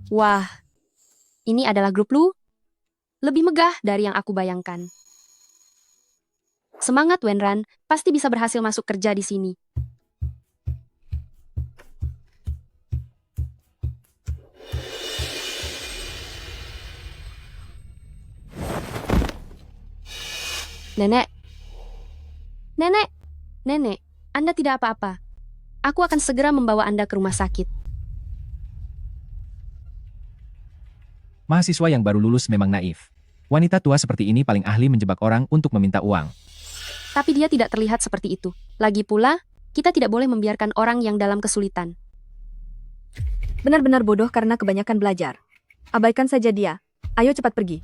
Wah, ini adalah grup Lu? Lebih megah dari yang aku bayangkan. Semangat Wenran, pasti bisa berhasil masuk kerja di sini. Nenek, nenek, nenek, Anda tidak apa-apa. Aku akan segera membawa Anda ke rumah sakit. Mahasiswa yang baru lulus memang naif. Wanita tua seperti ini paling ahli menjebak orang untuk meminta uang. Tapi dia tidak terlihat seperti itu. Lagi pula, kita tidak boleh membiarkan orang yang dalam kesulitan. Benar-benar bodoh karena kebanyakan belajar. Abaikan saja dia. Ayo cepat pergi.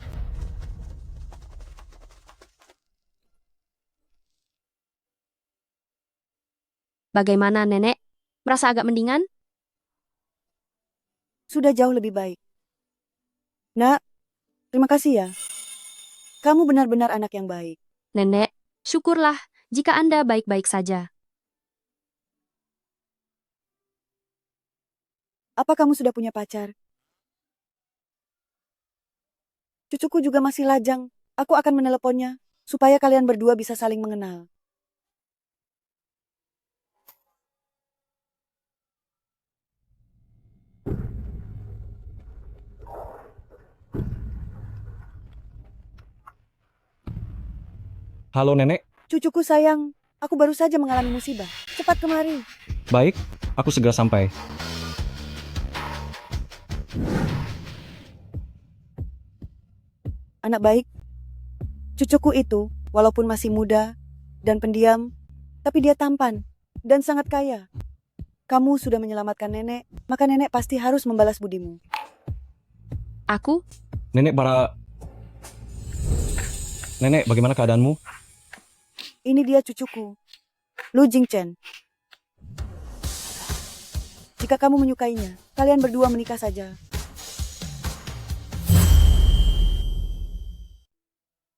Bagaimana, nenek? Merasa agak mendingan? Sudah jauh lebih baik. Nak, terima kasih ya. Kamu benar-benar anak yang baik. Nenek, syukurlah jika Anda baik-baik saja. Apa kamu sudah punya pacar? Cucuku juga masih lajang. Aku akan meneleponnya, supaya kalian berdua bisa saling mengenal. Halo nenek, Cucuku sayang, aku baru saja mengalami musibah. Cepat kemari. baik, aku segera sampai. Anak baik, cucuku itu, walaupun masih muda dan pendiam, tapi dia tampan dan sangat kaya. Kamu sudah menyelamatkan nenek, maka nenek pasti harus membalas budimu. Aku? Nenek Nenek, bagaimana keadaanmu? Ini dia cucuku, Lu Jingchen. Jika kamu menyukainya, kalian berdua menikah saja.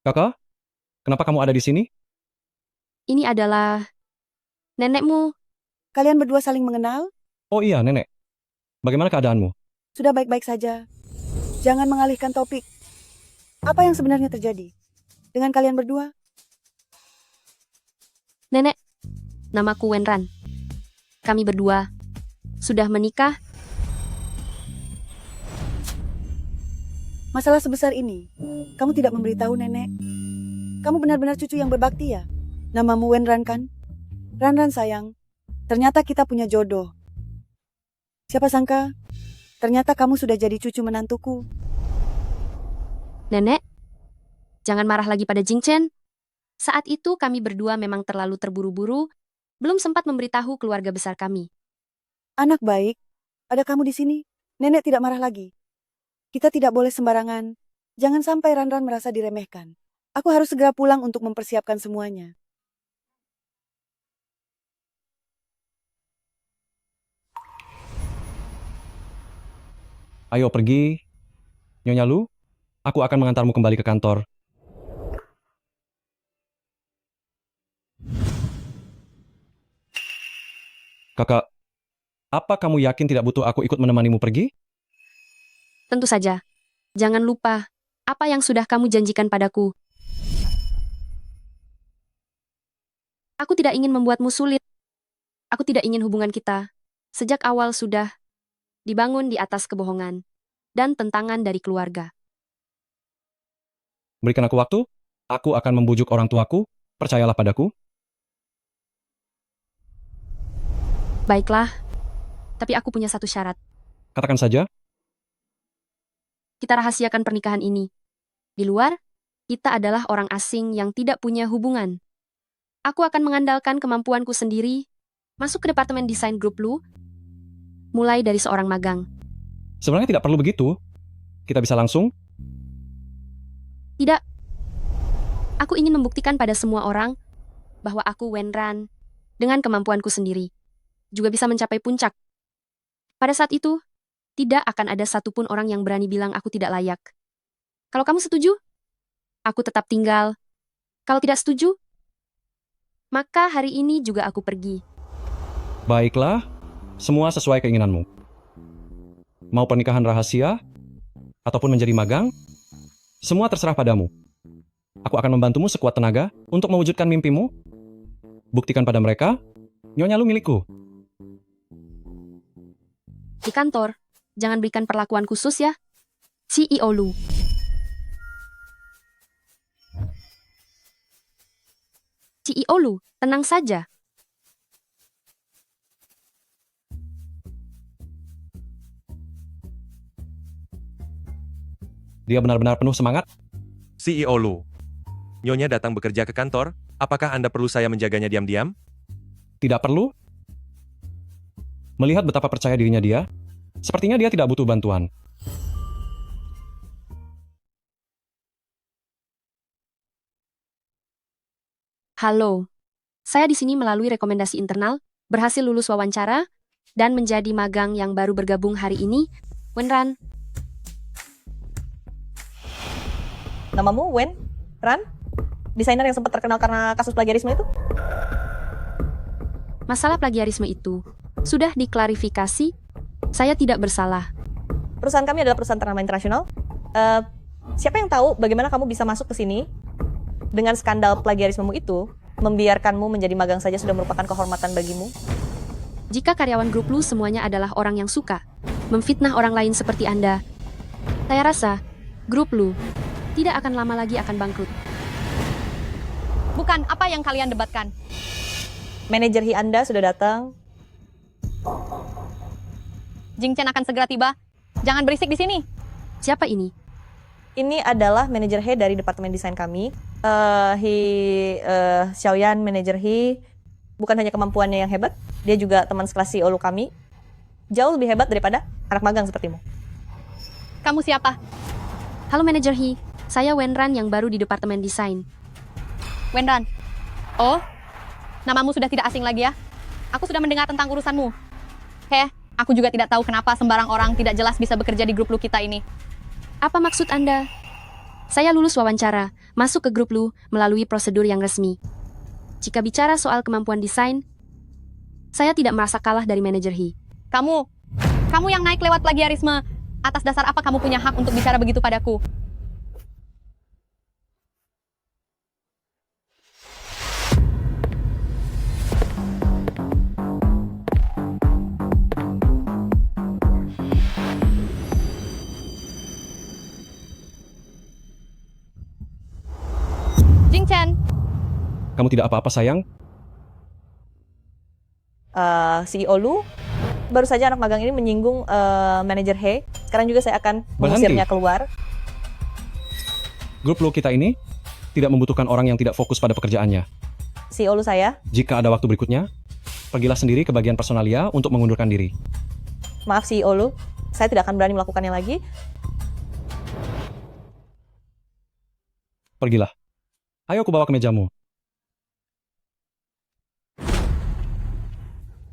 Kakak, kenapa kamu ada di sini? Ini adalah nenekmu. Kalian berdua saling mengenal? Oh iya, nenek. Bagaimana keadaanmu? Sudah baik-baik saja. Jangan mengalihkan topik. Apa yang sebenarnya terjadi dengan kalian berdua? Nenek, namaku Wenran. Kami berdua sudah menikah. Masalah sebesar ini, kamu tidak memberitahu nenek. Kamu benar-benar cucu yang berbakti ya? Namamu Wenran kan? Ranran sayang, ternyata kita punya jodoh. Siapa sangka, ternyata kamu sudah jadi cucu menantuku. Nenek, jangan marah lagi pada Jingchen. Saat itu kami berdua memang terlalu terburu-buru, belum sempat memberitahu keluarga besar kami. Anak baik, ada kamu di sini. Nenek tidak marah lagi. Kita tidak boleh sembarangan. Jangan sampai Ranran merasa diremehkan. Aku harus segera pulang untuk mempersiapkan semuanya. Ayo pergi. Nyonya Lu, aku akan mengantarmu kembali ke kantor. Kakak, apa kamu yakin tidak butuh aku ikut menemanimu pergi? Tentu saja, jangan lupa apa yang sudah kamu janjikan padaku. Aku tidak ingin membuatmu sulit. Aku tidak ingin hubungan kita sejak awal sudah dibangun di atas kebohongan dan tentangan dari keluarga. Berikan aku waktu, aku akan membujuk orang tuaku, percayalah padaku. Baiklah, tapi aku punya satu syarat. Katakan saja, Kita rahasiakan pernikahan ini. Di luar, kita adalah orang asing yang tidak punya hubungan. Aku akan mengandalkan kemampuanku sendiri, masuk ke departemen desain grup Lu, mulai dari seorang magang. sebenarnya tidak perlu begitu. Kita bisa langsung. Tidak, aku ingin membuktikan pada semua orang bahwa aku Wenran dengan kemampuanku sendiri juga bisa mencapai puncak. Pada saat itu, tidak akan ada satupun orang yang berani bilang aku tidak layak. Kalau kamu setuju, aku tetap tinggal. Kalau tidak setuju, maka hari ini juga aku pergi. Baiklah, semua sesuai keinginanmu. mau pernikahan rahasia, ataupun menjadi magang, semua terserah padamu. Aku akan membantumu sekuat tenaga untuk mewujudkan mimpimu. Buktikan pada mereka, Nyonya Lu milikku. Di kantor, jangan berikan perlakuan khusus ya. CEO Lu. CEO Lu, tenang saja. Dia benar-benar penuh semangat. CEO Lu. Nyonya datang bekerja ke kantor, apakah Anda perlu saya menjaganya diam-diam? Tidak perlu. Melihat betapa percaya dirinya dia, sepertinya dia tidak butuh bantuan. Halo. Saya di sini melalui rekomendasi internal, berhasil lulus wawancara, dan menjadi magang yang baru bergabung hari ini. Wenran, Namamu Wen? Ran? Desainer yang sempat terkenal karena kasus plagiarisme itu? masalah plagiarisme itu sudah diklarifikasi. Saya tidak bersalah. Perusahaan kami adalah perusahaan ternama internasional. Siapa yang tahu bagaimana kamu bisa masuk ke sini dengan skandal plagiarismemu itu, membiarkanmu menjadi magang saja sudah merupakan kehormatan bagimu? Jika karyawan grup Lu semuanya adalah orang yang suka memfitnah orang lain seperti Anda, saya rasa grup Lu tidak akan lama lagi akan bangkrut. Bukan apa yang kalian debatkan. Manajer Hi Anda sudah datang. Jing Chen akan segera tiba. Jangan berisik di sini. Siapa ini? Ini adalah manajer He dari departemen desain kami. Xiaoyan, manajer He, bukan hanya kemampuannya yang hebat, dia juga teman sekelas CEO Lu kami. Jauh lebih hebat daripada anak magang sepertimu. Kamu siapa? Halo manajer Hi, saya Wenran yang baru di departemen desain. Wenran. Oh, namamu sudah tidak asing lagi ya? Aku sudah mendengar tentang urusanmu. Aku juga tidak tahu kenapa sembarang orang tidak jelas bisa bekerja di grup Lu kita ini. Apa maksud Anda? Saya lulus wawancara, masuk ke grup Lu melalui prosedur yang resmi. Jika bicara soal kemampuan desain, saya tidak merasa kalah dari manajer Hi. Kamu yang naik lewat plagiarisme. Atas dasar apa kamu punya hak untuk bicara begitu padaku? Jing Chen. Kamu tidak apa-apa, sayang? CEO Lu, baru saja anak magang ini menyinggung manajer He. Sekarang juga saya akan Berhenti. mengusirnya keluar. Grup Lu kita ini tidak membutuhkan orang yang tidak fokus pada pekerjaannya. CEO Lu saya, Jika ada waktu berikutnya, pergilah sendiri ke bagian personalia untuk mengundurkan diri. maaf CEO Lu, saya tidak akan berani melakukannya lagi. Pergilah. Ayo aku bawa ke mejamu.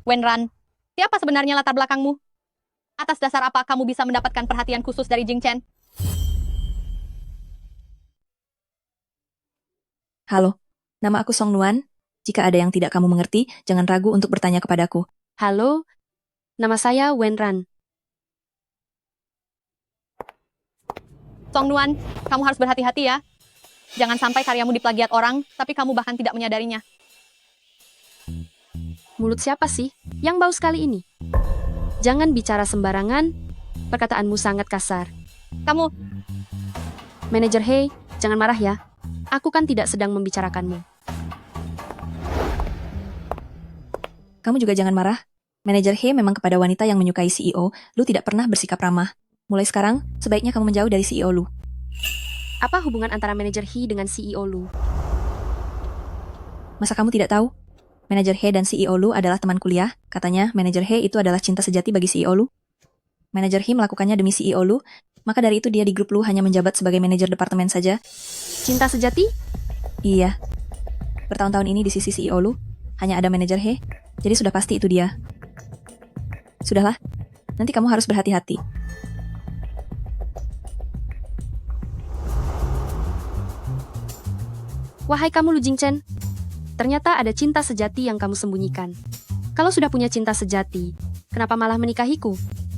Wenran, siapa sebenarnya latar belakangmu? Atas dasar apa kamu bisa mendapatkan perhatian khusus dari Jing Chen? Halo, nama aku Song Nuan. Jika ada yang tidak kamu mengerti, jangan ragu untuk bertanya kepadaku. Halo, nama saya Wenran. Song Nuan, kamu harus berhati-hati ya. Jangan sampai karyamu diplagiat orang, tapi kamu bahkan tidak menyadarinya. Mulut siapa sih yang bau sekali ini? Jangan bicara sembarangan, perkataanmu sangat kasar. Kamu, Manajer He, jangan marah ya. Aku kan tidak sedang membicarakanmu. Kamu juga jangan marah. Manajer He memang kepada wanita yang menyukai CEO, Lu tidak pernah bersikap ramah. Mulai sekarang, sebaiknya kamu menjauh dari CEO Lu. Apa hubungan antara manajer He dengan CEO Lu? Masa kamu tidak tahu? Manajer He dan CEO Lu adalah teman kuliah. Katanya, manajer He itu adalah cinta sejati bagi CEO Lu. Manajer He melakukannya demi CEO Lu, maka dari itu dia di grup Lu hanya menjabat sebagai manajer departemen saja. Cinta sejati? Iya. Bertahun-tahun ini di sisi CEO Lu, hanya ada manajer He, jadi sudah pasti itu dia. Sudahlah, nanti kamu harus berhati-hati. Wahai kamu Lu Jing Chen, ternyata ada cinta sejati yang kamu sembunyikan. Kalau sudah punya cinta sejati, kenapa malah menikahiku?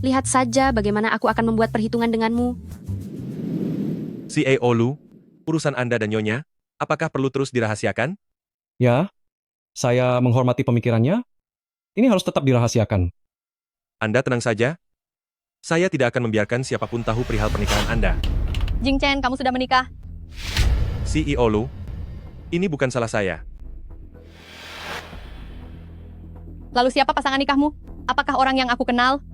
Lihat saja bagaimana aku akan membuat perhitungan denganmu. CEO Lu, urusan Anda dan Nyonya, apakah perlu terus dirahasiakan? Ya, saya menghormati pemikirannya. Ini harus tetap dirahasiakan. Anda tenang saja. Saya tidak akan membiarkan siapapun tahu perihal pernikahan Anda. Jing Chen, kamu sudah menikah. CEO Lu, ini bukan salah saya. Lalu siapa pasangan nikahmu? Apakah orang yang aku kenal?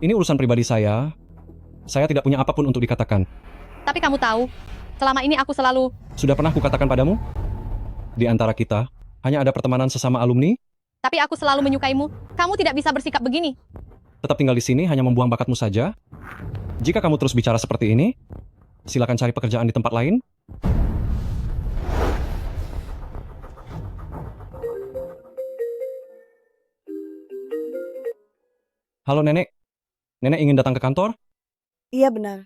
Ini urusan pribadi saya. Saya tidak punya apapun untuk dikatakan. Tapi kamu tahu, selama ini aku selalu... Sudah pernah kukatakan padamu? Di antara kita, hanya ada pertemanan sesama alumni. Tapi aku selalu menyukaimu. Kamu tidak bisa bersikap begini. Tetap tinggal di sini hanya membuang bakatmu saja. Jika kamu terus bicara seperti ini, silakan cari pekerjaan di tempat lain. Halo Nenek. Nenek ingin datang ke kantor? Iya benar.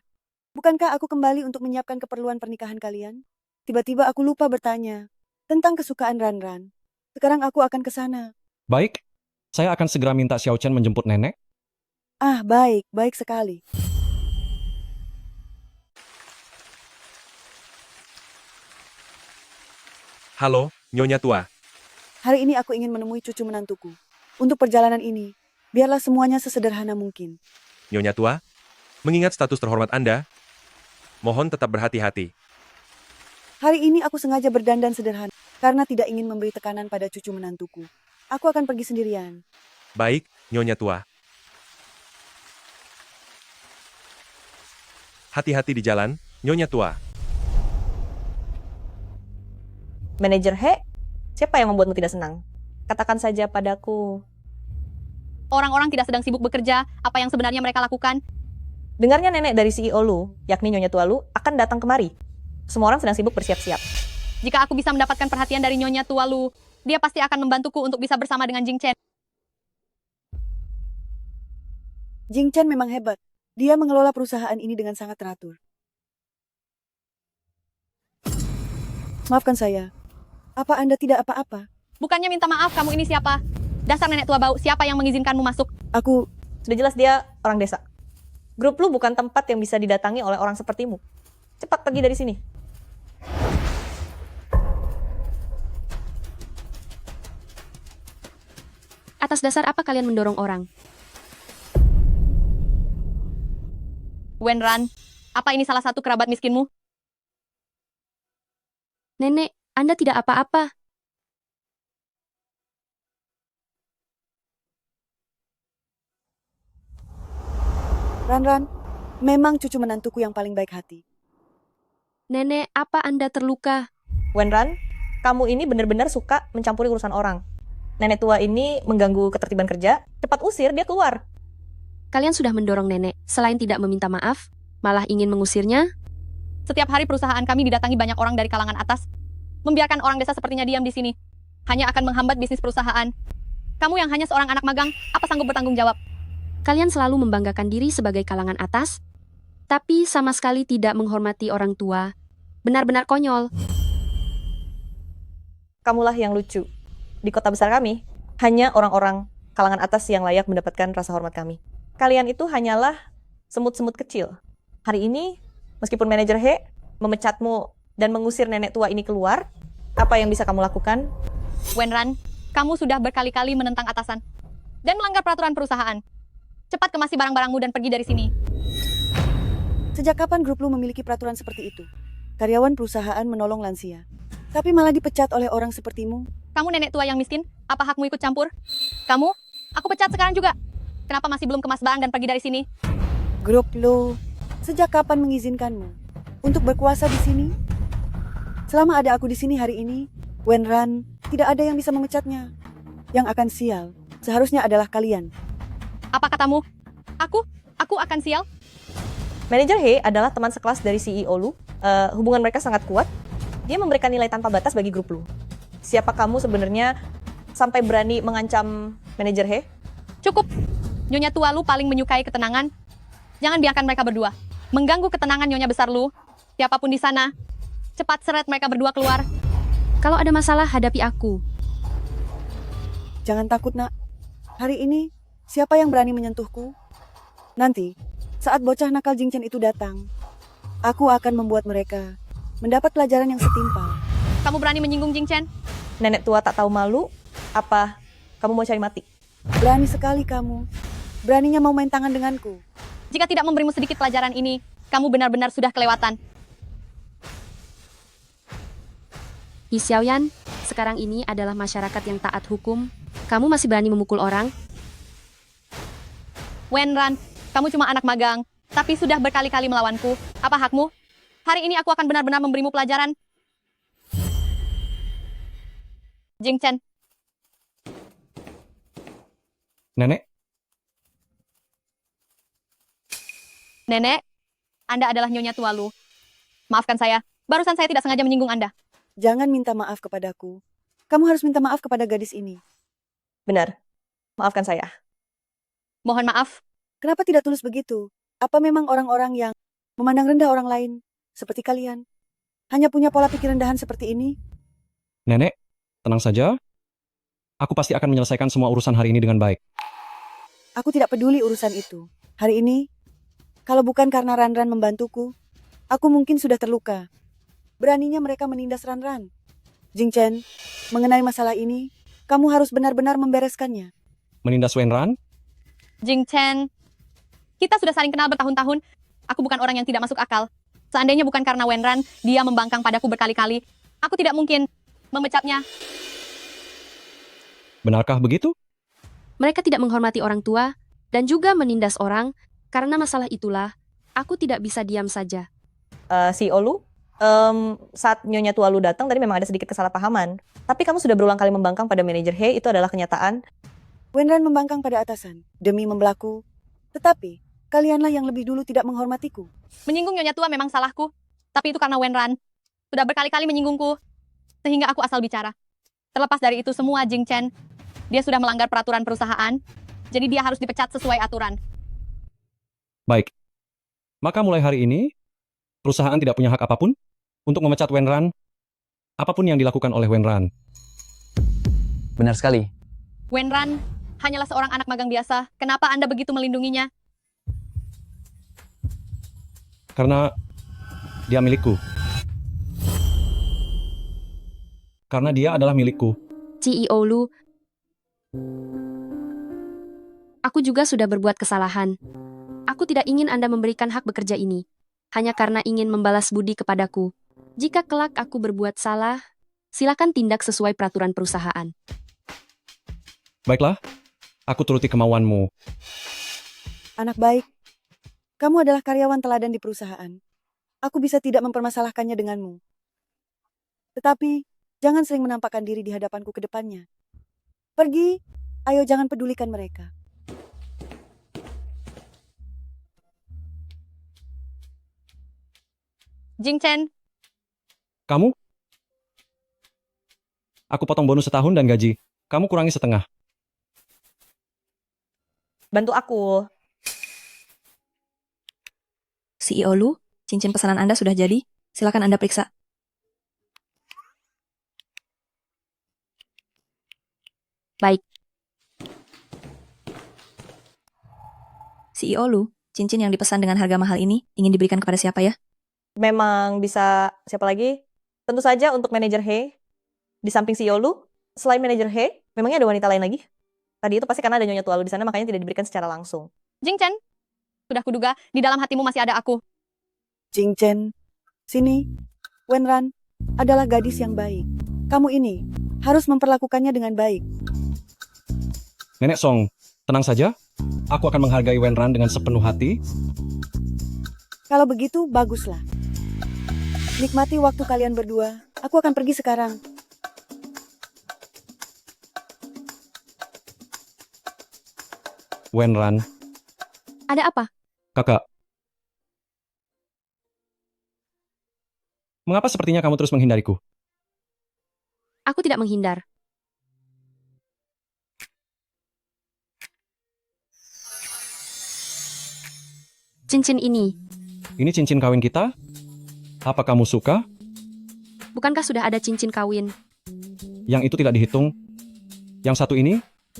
Bukankah aku kembali untuk menyiapkan keperluan pernikahan kalian? Tiba-tiba aku lupa bertanya tentang kesukaan Ranran. Sekarang aku akan ke sana. Baik, saya akan segera minta Xiao Chen menjemput Nenek. Ah, baik, baik sekali. Halo, Nyonya tua. Hari ini aku ingin menemui cucu menantuku. Untuk perjalanan ini, biarlah semuanya sesederhana mungkin. Nyonya tua, mengingat status terhormat Anda, mohon tetap berhati-hati. Hari ini aku sengaja berdandan sederhana karena tidak ingin memberi tekanan pada cucu menantuku. Aku akan pergi sendirian. Baik, Nyonya tua. Hati-hati di jalan, Nyonya tua. Manajer He, siapa yang membuatmu tidak senang? Katakan saja padaku. Orang-orang tidak sedang sibuk bekerja, apa yang sebenarnya mereka lakukan? Dengarnya nenek dari CEO Lu, yakni Nyonya Tua Lu, akan datang kemari. Semua orang sedang sibuk bersiap-siap. Jika aku bisa mendapatkan perhatian dari Nyonya Tua Lu, dia pasti akan membantuku untuk bisa bersama dengan Jing Chen. Jing Chen memang hebat. Dia mengelola perusahaan ini dengan sangat teratur. Maafkan saya. Apa Anda tidak apa-apa? Bukannya minta maaf, kamu ini siapa? Dasar nenek tua bau, siapa yang mengizinkanmu masuk? Aku, Sudah jelas dia orang desa. Grup Lu bukan tempat yang bisa didatangi oleh orang sepertimu. Cepat pergi dari sini. Atas dasar apa kalian mendorong orang? Wenran, apa ini salah satu kerabat miskinmu? Nenek, Anda tidak apa-apa. Ranran, memang cucu menantuku yang paling baik hati. Nenek, apa Anda terluka? Wenran, kamu ini benar-benar suka mencampuri urusan orang. Nenek tua ini mengganggu ketertiban kerja, cepat usir dia keluar. Kalian sudah mendorong nenek, selain tidak meminta maaf, malah ingin mengusirnya? Setiap hari perusahaan kami didatangi banyak orang dari kalangan atas. Membiarkan orang desa sepertinya diam di sini hanya akan menghambat bisnis perusahaan. Kamu yang hanya seorang anak magang, apa sanggup bertanggung jawab? Kalian selalu membanggakan diri sebagai kalangan atas, tapi sama sekali tidak menghormati orang tua. Benar-benar konyol. Kamulah yang lucu. Di kota besar kami, hanya orang-orang kalangan atas yang layak mendapatkan rasa hormat kami. Kalian itu hanyalah semut-semut kecil. Hari ini, meskipun manajer He memecatmu dan mengusir nenek tua ini keluar, apa yang bisa kamu lakukan? Wenran, kamu sudah berkali-kali menentang atasan dan melanggar peraturan perusahaan. Cepat kemasi barang-barangmu dan pergi dari sini. Sejak kapan grup Lu memiliki peraturan seperti itu? Karyawan perusahaan menolong lansia, tapi malah dipecat oleh orang sepertimu. Kamu nenek tua yang miskin, apa hakmu ikut campur? Kamu? Aku pecat sekarang juga. Kenapa masih belum kemas barang dan pergi dari sini? Grup Lu, sejak kapan mengizinkanmu untuk berkuasa di sini? Selama ada aku di sini hari ini, Wenran, tidak ada yang bisa memecatnya. Yang akan sial, seharusnya adalah kalian. Apa katamu? Aku akan sial? Manajer He adalah teman sekelas dari CEO Lu. Hubungan mereka sangat kuat. Dia memberikan nilai tanpa batas bagi grup Lu. Siapa kamu sebenarnya sampai berani mengancam manajer He? Cukup. Nyonya tua Lu paling menyukai ketenangan. Jangan biarkan mereka berdua mengganggu ketenangan nyonya besar Lu. Siapapun di sana, cepat seret mereka berdua keluar. Kalau ada masalah, hadapi aku. Jangan takut, nak. Hari ini, siapa yang berani menyentuhku? Nanti, saat bocah nakal Jing Chen itu datang, aku akan membuat mereka mendapat pelajaran yang setimpal. Kamu berani menyinggung Jing Chen? Nenek tua tak tahu malu? Apa kamu mau cari mati? Berani sekali kamu. Beraninya mau main tangan denganku. Jika tidak memberimu sedikit pelajaran ini, kamu benar-benar sudah kelewatan. Yi Xiaoyan, sekarang ini adalah masyarakat yang taat hukum. Kamu masih berani memukul orang? Wenran, kamu cuma anak magang, tapi sudah berkali-kali melawanku. Apa hakmu? Hari ini aku akan benar-benar memberimu pelajaran. Jing Chen, Nenek, Nenek, Anda adalah Nyonya Tualu. Maafkan saya, barusan saya tidak sengaja menyinggung Anda. Jangan minta maaf kepadaku. Kamu harus minta maaf kepada gadis ini. Benar, maafkan saya. Mohon maaf, Kenapa tidak tulus begitu? Apa memang orang-orang yang memandang rendah orang lain, seperti kalian, hanya punya pola pikir rendahan seperti ini? Nenek, tenang saja. Aku pasti akan menyelesaikan semua urusan hari ini dengan baik. Aku tidak peduli urusan itu. Hari ini, kalau bukan karena Ranran membantuku, aku mungkin sudah terluka. Beraninya mereka menindas Ranran. Jing Chen, mengenai masalah ini, kamu harus benar-benar membereskannya. Menindas Wenran? Jing Chen. Kita sudah saling kenal bertahun-tahun. Aku bukan orang yang tidak masuk akal. Seandainya bukan karena Wenran, dia membangkang padaku berkali-kali. Aku tidak mungkin memecatnya. Benarkah begitu? Mereka tidak menghormati orang tua dan juga menindas orang. Karena masalah itulah, aku tidak bisa diam saja. Si Olu, saat Nyonya Tualu datang tadi memang ada sedikit kesalahpahaman. Tapi kamu sudah berulang kali membangkang pada manajer He, itu adalah kenyataan. Wenran membangkang pada atasan, demi membelaku. Tetapi, kalianlah yang lebih dulu tidak menghormatiku. Menyinggung Nyonya Tua memang salahku. Tapi itu karena Wenran. Sudah berkali-kali menyinggungku. Sehingga aku asal bicara. Terlepas dari itu semua, Jing Chen, dia sudah melanggar peraturan perusahaan. Jadi dia harus dipecat sesuai aturan. Baik. Maka mulai hari ini, perusahaan tidak punya hak apapun untuk memecat Wenran, apapun yang dilakukan oleh Wenran. Benar sekali. Wenran hanyalah seorang anak magang biasa. Kenapa Anda begitu melindunginya? Karena dia milikku. Karena dia adalah milikku. CEO Lu, aku juga sudah berbuat kesalahan. Aku tidak ingin Anda memberikan hak bekerja ini, hanya karena ingin membalas budi kepadaku. Jika kelak aku berbuat salah, silakan tindak sesuai peraturan perusahaan. Baiklah, aku turuti kemauanmu. Anak baik, kamu adalah karyawan teladan di perusahaan. Aku bisa tidak mempermasalahkannya denganmu. Tetapi, jangan sering menampakkan diri di hadapanku ke depannya. Pergi, ayo jangan pedulikan mereka. Jing Chen, Kamu? Aku potong bonus setahun dan gaji. Kamu kurangi setengah. bantu aku. CEO Lu, cincin pesanan Anda sudah jadi. Silakan Anda periksa. Baik, CEO Lu, cincin yang dipesan dengan harga mahal ini ingin diberikan kepada siapa ya? Memang bisa siapa lagi? Tentu saja untuk manajer He. Di samping CEO Lu, selain manajer He, memangnya ada wanita lain lagi? Tadi itu pasti karena ada Nyonya Tualu di sana, makanya tidak diberikan secara langsung. Jing Chen, sudah kuduga di dalam hatimu masih ada aku. Jing Chen, sini. Wenran adalah gadis yang baik. Kamu ini harus memperlakukannya dengan baik. Nenek Song, tenang saja. Aku akan menghargai Wenran dengan sepenuh hati. Kalau begitu, baguslah. Nikmati waktu kalian berdua. Aku akan pergi sekarang. Wenran, ada apa? kakak. Mengapa sepertinya kamu terus menghindariku? Aku tidak menghindar. Cincin ini, Ini cincin kawin kita? Apa kamu suka? bukankah sudah ada cincin kawin? Yang itu tidak dihitung. Yang satu ini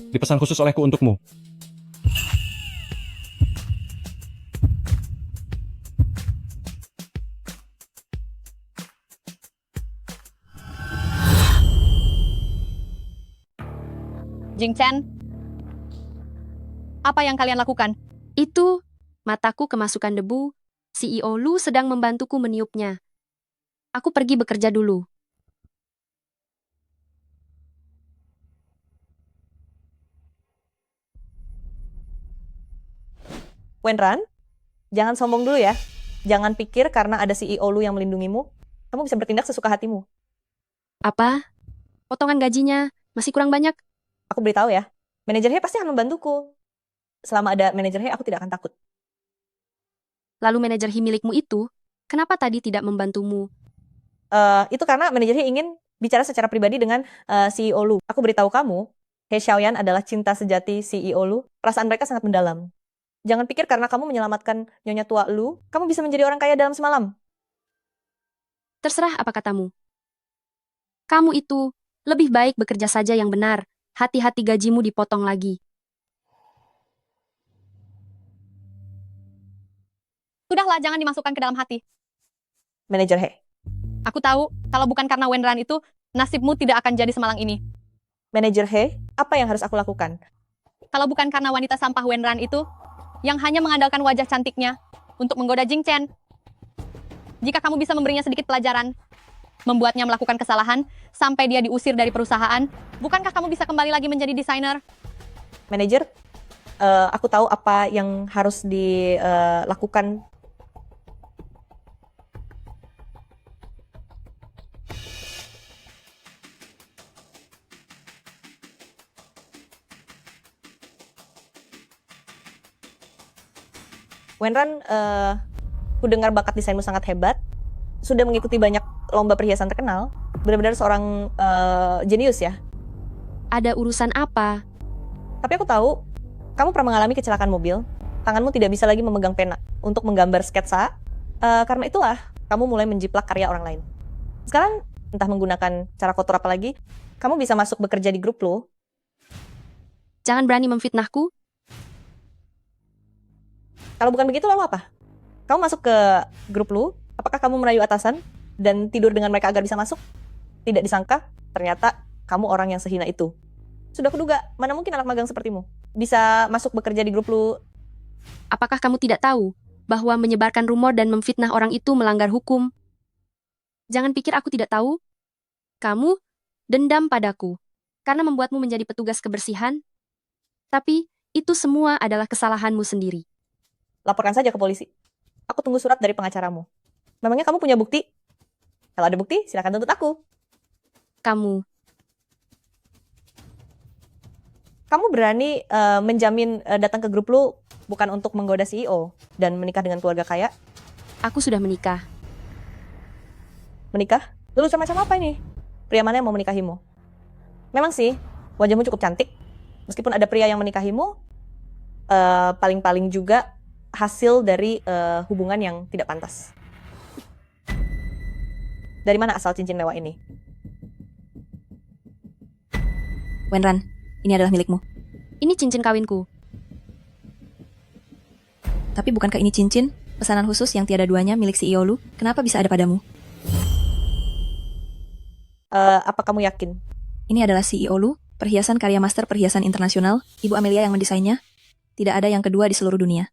dipesan khusus olehku untukmu. Jing Chen, apa yang kalian lakukan? Itu, mataku kemasukan debu, CEO Lu sedang membantuku meniupnya. Aku pergi bekerja dulu. Wenran, jangan sombong dulu ya. Jangan pikir karena ada CEO lu yang melindungimu, kamu bisa bertindak sesuka hatimu. Apa? Potongan gajinya masih kurang banyak? Aku beritahu ya, manajer He pasti akan membantuku. Selama ada manajer He, aku tidak akan takut. Lalu manajer Hi milikmu itu, kenapa tadi tidak membantumu? Itu karena manajer He ingin bicara secara pribadi dengan CEO lu. Aku beritahu kamu, He Xiaoyan adalah cinta sejati CEO lu. Perasaan mereka sangat mendalam. Jangan pikir karena kamu menyelamatkan nyonya tua lu, kamu bisa menjadi orang kaya dalam semalam. Terserah apa katamu. Kamu itu lebih baik bekerja saja yang benar. Hati-hati gajimu dipotong lagi. Sudahlah, jangan dimasukkan ke dalam hati. Manajer He, aku tahu kalau bukan karena Wenran itu, nasibmu tidak akan jadi semalang ini. Manajer He, apa yang harus aku lakukan? Kalau bukan karena wanita sampah Wenran itu, yang hanya mengandalkan wajah cantiknya untuk menggoda Jing Chen. Jika kamu bisa memberinya sedikit pelajaran, membuatnya melakukan kesalahan, sampai dia diusir dari perusahaan, bukankah kamu bisa kembali lagi menjadi desainer? Manajer, aku tahu apa yang harus dilakukan. Wenran, ku dengar bakat desainmu sangat hebat, sudah mengikuti banyak lomba perhiasan terkenal, benar-benar seorang jenius ya. Ada urusan apa? Tapi aku tahu, kamu pernah mengalami kecelakaan mobil, tanganmu tidak bisa lagi memegang pena untuk menggambar sketsa, karena itulah kamu mulai menjiplak karya orang lain. Sekarang, entah menggunakan cara kotor apa lagi, kamu bisa masuk bekerja di grup lo. Jangan berani memfitnahku. Kalau bukan begitu, lalu apa? Kamu masuk ke grup lu, apakah kamu merayu atasan dan tidur dengan mereka agar bisa masuk? Tidak disangka, ternyata kamu orang yang sehina itu. Sudah kuduga, mana mungkin anak magang sepertimu bisa masuk bekerja di grup lu. Apakah kamu tidak tahu bahwa menyebarkan rumor dan memfitnah orang itu melanggar hukum? Jangan pikir aku tidak tahu. Kamu dendam padaku karena membuatmu menjadi petugas kebersihan. Tapi itu semua adalah kesalahanmu sendiri. Laporkan saja ke polisi. Aku tunggu surat dari pengacaramu. Memangnya kamu punya bukti? Kalau ada bukti, silakan tuntut aku. Kamu berani menjamin datang ke grup lu bukan untuk menggoda CEO dan menikah dengan keluarga kaya? Aku sudah menikah. Menikah? Lelucon macam apa ini? Pria mana yang mau menikahimu? Memang sih, wajahmu cukup cantik. Meskipun ada pria yang menikahimu, paling-paling juga hasil dari hubungan yang tidak pantas. Dari mana asal cincin mewah ini? Wenran, ini adalah milikmu. Ini cincin kawinku. Tapi bukankah ini cincin pesanan khusus yang tiada duanya milik CEO lu? Kenapa bisa ada padamu? Apa kamu yakin? Ini adalah CEO lu, perhiasan karya master perhiasan internasional, Ibu Amelia yang mendesainnya. Tidak ada yang kedua di seluruh dunia.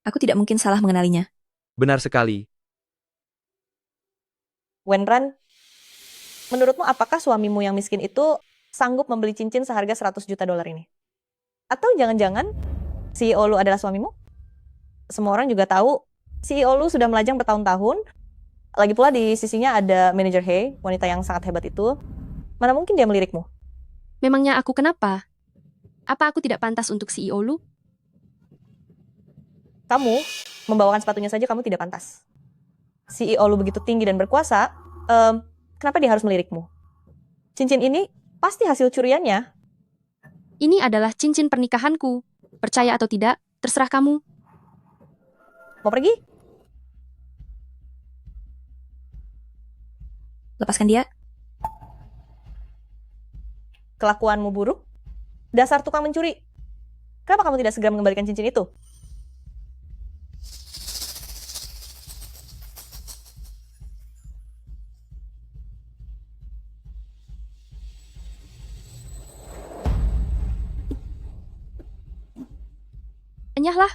Aku tidak mungkin salah mengenalinya. Benar sekali. Wenran, menurutmu apakah suamimu yang miskin itu sanggup membeli cincin seharga 100 juta dolar ini? Atau jangan-jangan CEO lu adalah suamimu? Semua orang juga tahu CEO lu sudah melajang bertahun-tahun. Lagi pula di sisinya ada manajer He, wanita yang sangat hebat itu. Mana mungkin dia melirikmu? Memangnya aku kenapa? Apa aku tidak pantas untuk CEO lu? Kamu membawakan sepatunya saja kamu tidak pantas. CEO lu begitu tinggi dan berkuasa, kenapa dia harus melirikmu? Cincin ini pasti hasil curiannya. Ini adalah cincin pernikahanku. Percaya atau tidak, terserah kamu. Mau pergi? Lepaskan dia. Kelakuanmu buruk? Dasar tukang mencuri. Kenapa kamu tidak segera mengembalikan cincin itu? Enyahlah,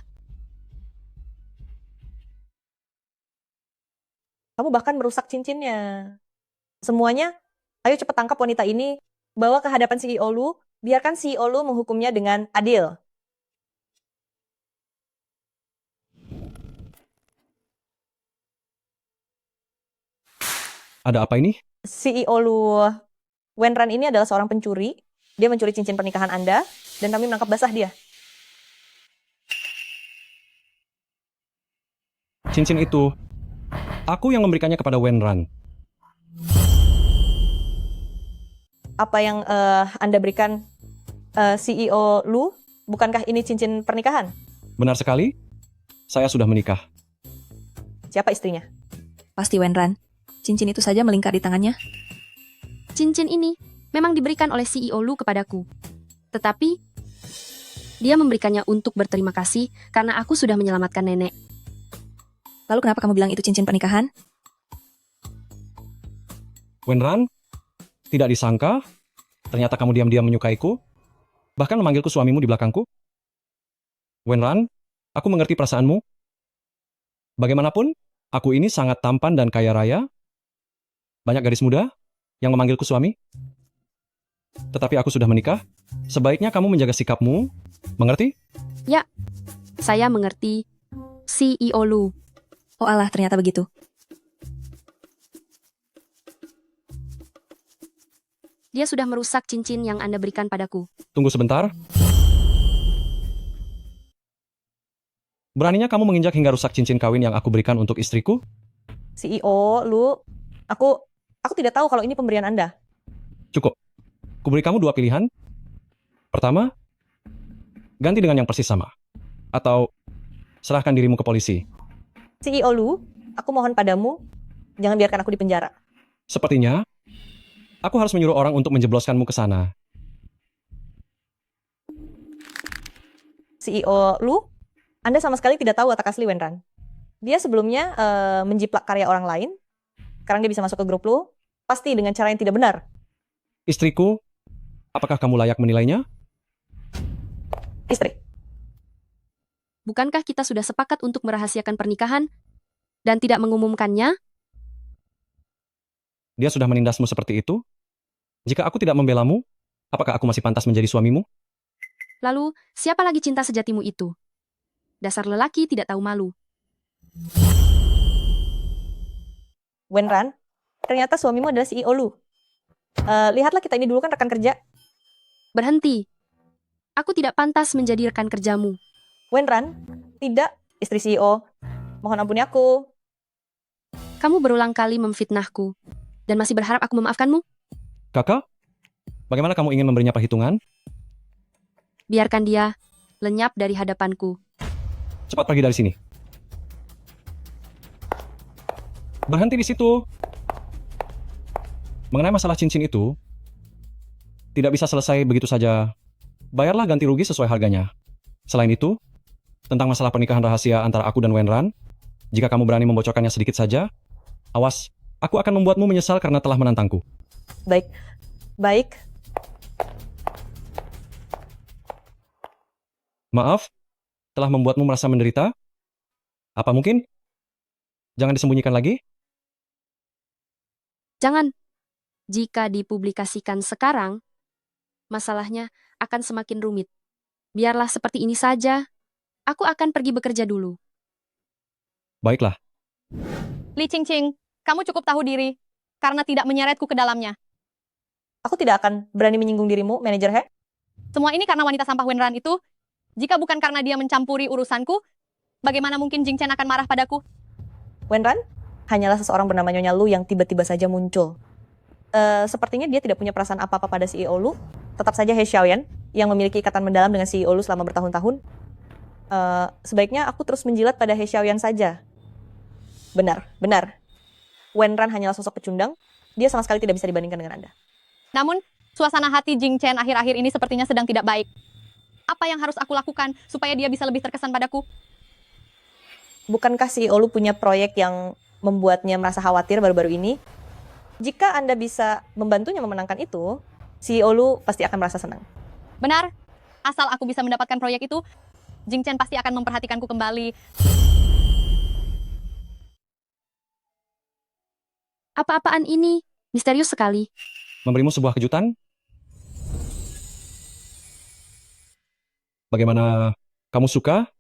Kamu bahkan merusak cincinnya. Semuanya, ayo cepat tangkap wanita ini, bawa ke hadapan CEO Lu, biarkan CEO Lu menghukumnya dengan adil. Ada apa ini? CEO Lu Wenran ini adalah seorang pencuri. Dia mencuri cincin pernikahan Anda, dan kami menangkap basah dia. Cincin itu, aku yang memberikannya kepada Wenran. Apa yang Anda berikan CEO Lu, bukankah ini cincin pernikahan? Benar sekali, saya sudah menikah. Siapa istrinya? Pasti Wenran. Cincin itu saja melingkar di tangannya. cincin ini memang diberikan oleh CEO Lu kepadaku. Tetapi, dia memberikannya untuk berterima kasih karena aku sudah menyelamatkan nenek. Lalu kenapa kamu bilang itu cincin pernikahan? Wenran, tidak disangka, ternyata kamu diam-diam menyukaiku, bahkan memanggilku suamimu di belakangku. Wenran, aku mengerti perasaanmu. Bagaimanapun, aku ini sangat tampan dan kaya raya. Banyak gadis muda yang memanggilku suami. Tetapi aku sudah menikah. Sebaiknya kamu menjaga sikapmu. Mengerti? Saya mengerti CEO Lu. Oh alah, ternyata begitu. Dia sudah merusak cincin yang Anda berikan padaku. Tunggu sebentar. Beraninya kamu menginjak hingga rusak cincin kawin yang aku berikan untuk istriku? CEO Lu, aku tidak tahu kalau ini pemberian Anda. Cukup. Kuberi kamu dua pilihan. Pertama, ganti dengan yang persis sama. Atau serahkan dirimu ke polisi. CEO Lu, aku mohon padamu, jangan biarkan aku di penjara. Sepertinya, aku harus menyuruh orang untuk menjebloskanmu ke sana. CEO Lu, Anda sama sekali tidak tahu watak asli Wenran. Dia sebelumnya menjiplak karya orang lain. Sekarang dia bisa masuk ke grup Lu, pasti dengan cara yang tidak benar. Istriku, apakah kamu layak menilainya? Istri, Bukankah kita sudah sepakat untuk merahasiakan pernikahan dan tidak mengumumkannya? Dia sudah menindasmu seperti itu? Jika aku tidak membelamu, apakah aku masih pantas menjadi suamimu? Lalu, siapa lagi cinta sejatimu itu? Dasar lelaki tidak tahu malu. Wenran, ternyata suamimu adalah CEO Lu. Lihatlah, kita ini dulu kan rekan kerja. Berhenti. Aku tidak pantas menjadi rekan kerjamu. Wenran, tidak, istri CEO. Mohon ampuni aku. Kamu berulang kali memfitnahku dan masih berharap aku memaafkanmu? Kakak, bagaimana kamu ingin memberinya perhitungan? Biarkan dia lenyap dari hadapanku. Cepat pergi dari sini. Berhenti di situ. Mengenai masalah cincin itu, tidak bisa selesai begitu saja. Bayarlah ganti rugi sesuai harganya. Selain itu, tentang masalah pernikahan rahasia antara aku dan Wenran, jika kamu berani membocorkannya sedikit saja, awas, aku akan membuatmu menyesal karena telah menantangku. Baik, baik. Maaf, telah membuatmu merasa menderita? Apa mungkin? Jangan disembunyikan lagi? Jangan. Jika dipublikasikan sekarang, masalahnya akan semakin rumit. Biarlah seperti ini saja. Aku akan pergi bekerja dulu. Baiklah. Li Qingqing, kamu cukup tahu diri karena tidak menyeretku ke dalamnya. Aku tidak akan berani menyinggung dirimu, manajer He. Semua ini karena wanita sampah Wenran itu. Jika bukan karena dia mencampuri urusanku, bagaimana mungkin Jing Chen akan marah padaku? Wenran hanyalah seseorang bernama Nyonya Lu yang tiba-tiba saja muncul. Sepertinya dia tidak punya perasaan apa-apa pada CEO Lu. Tetap saja He Xiaoyan yang memiliki ikatan mendalam dengan CEO Lu selama bertahun-tahun. Sebaiknya aku terus menjilat pada He Xiaoyan saja. Benar, benar. Wenran hanyalah sosok pecundang. Dia sama sekali tidak bisa dibandingkan dengan Anda. Namun, suasana hati Jing Chen akhir-akhir ini sepertinya sedang tidak baik. Apa yang harus aku lakukan supaya dia bisa lebih terkesan padaku? Bukankah CEO Lu punya proyek yang membuatnya merasa khawatir baru-baru ini? Jika Anda bisa membantunya memenangkan itu, CEO Lu pasti akan merasa senang. Benar, asal aku bisa mendapatkan proyek itu, Jing Chen pasti akan memperhatikanku kembali. Apa-apaan ini? Misterius sekali. Memberimu sebuah kejutan? Bagaimana? Kamu suka?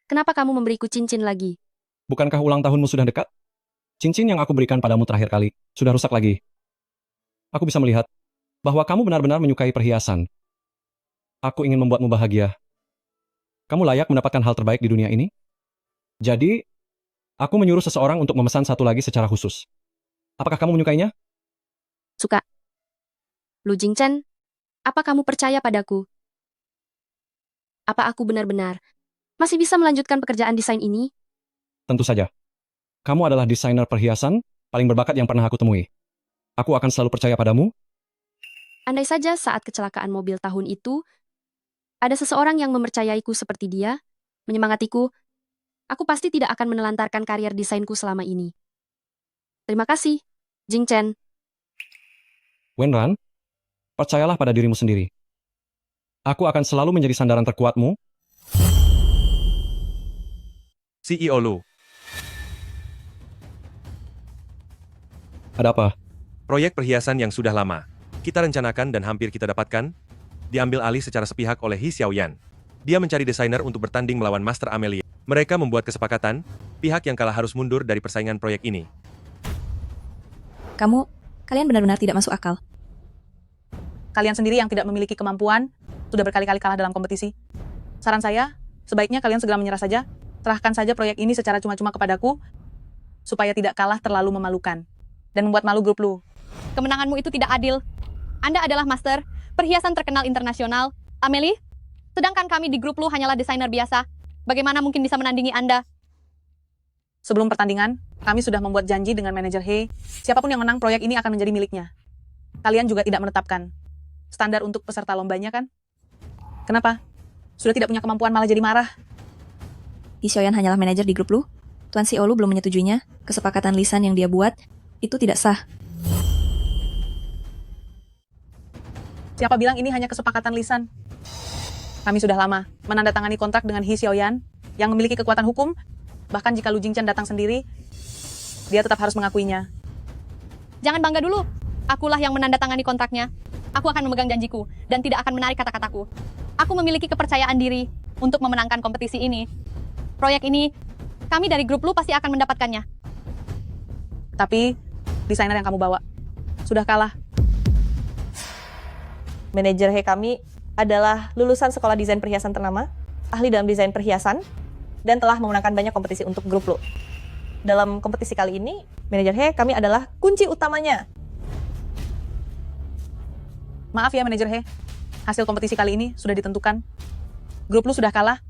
Kenapa kamu memberiku cincin lagi? Bukankah ulang tahunmu sudah dekat? Cincin yang aku berikan padamu terakhir kali sudah rusak lagi. Aku bisa melihat bahwa kamu benar-benar menyukai perhiasan. Aku ingin membuatmu bahagia. Kamu layak mendapatkan hal terbaik di dunia ini. Jadi, aku menyuruh seseorang untuk memesan satu lagi secara khusus. Apakah kamu menyukainya? Suka. Lu Jing Chen, apa kamu percaya padaku? Apa aku benar-benar masih bisa melanjutkan pekerjaan desain ini? Tentu saja. Kamu adalah desainer perhiasan paling berbakat yang pernah aku temui. Aku akan selalu percaya padamu. Andai saja saat kecelakaan mobil tahun itu, ada seseorang yang mempercayaiku seperti dia, menyemangatiku, aku pasti tidak akan menelantarkan karier desainku selama ini. Terima kasih, Jing Chen. Wenran, percayalah pada dirimu sendiri. Aku akan selalu menjadi sandaran terkuatmu. CEO Lu, Ada apa? proyek perhiasan yang sudah lama kita rencanakan dan hampir kita dapatkan, diambil alih secara sepihak oleh He Xiaoyan. Dia mencari desainer untuk bertanding melawan Master Amelia. Mereka membuat kesepakatan, pihak yang kalah harus mundur dari persaingan proyek ini. Kalian benar-benar tidak masuk akal. Kalian sendiri yang tidak memiliki kemampuan, sudah berkali-kali kalah dalam kompetisi. Saran saya, sebaiknya kalian segera menyerah saja. Serahkan saja proyek ini secara cuma-cuma kepadaku, supaya tidak kalah terlalu memalukan. Dan membuat malu grup Lu. Kemenanganmu itu tidak adil. Anda adalah master, perhiasan terkenal internasional. Amelie, sedangkan kami di grup Lu hanyalah desainer biasa. Bagaimana mungkin bisa menandingi Anda? Sebelum pertandingan, kami sudah membuat janji dengan manajer He, siapapun yang menang proyek ini akan menjadi miliknya. Kalian juga tidak menetapkan standar untuk peserta lombanya kan? Kenapa? Sudah tidak punya kemampuan malah jadi marah. He Xiaoyan hanyalah manajer di grup Lu. Tuan CEO Lu belum menyetujuinya. Kesepakatan lisan yang dia buat itu tidak sah. Siapa bilang ini hanya kesepakatan lisan? Kami sudah lama menandatangani kontrak dengan He Xiaoyan yang memiliki kekuatan hukum. Bahkan jika Lu Jingchen datang sendiri, dia tetap harus mengakuinya. Jangan bangga dulu. Akulah yang menandatangani kontraknya. Aku akan memegang janjiku dan tidak akan menarik kata-kataku. Aku memiliki kepercayaan diri untuk memenangkan kompetisi ini. Proyek ini, kami dari grup Lu pasti akan mendapatkannya. Tapi, desainer yang kamu bawa sudah kalah. Manajer He kami adalah lulusan sekolah desain perhiasan ternama, ahli dalam desain perhiasan, dan telah memenangkan banyak kompetisi untuk grup Lu. Dalam kompetisi kali ini, manajer He kami adalah kunci utamanya. Maaf ya manajer He, hasil kompetisi kali ini sudah ditentukan. Grup Lu sudah kalah.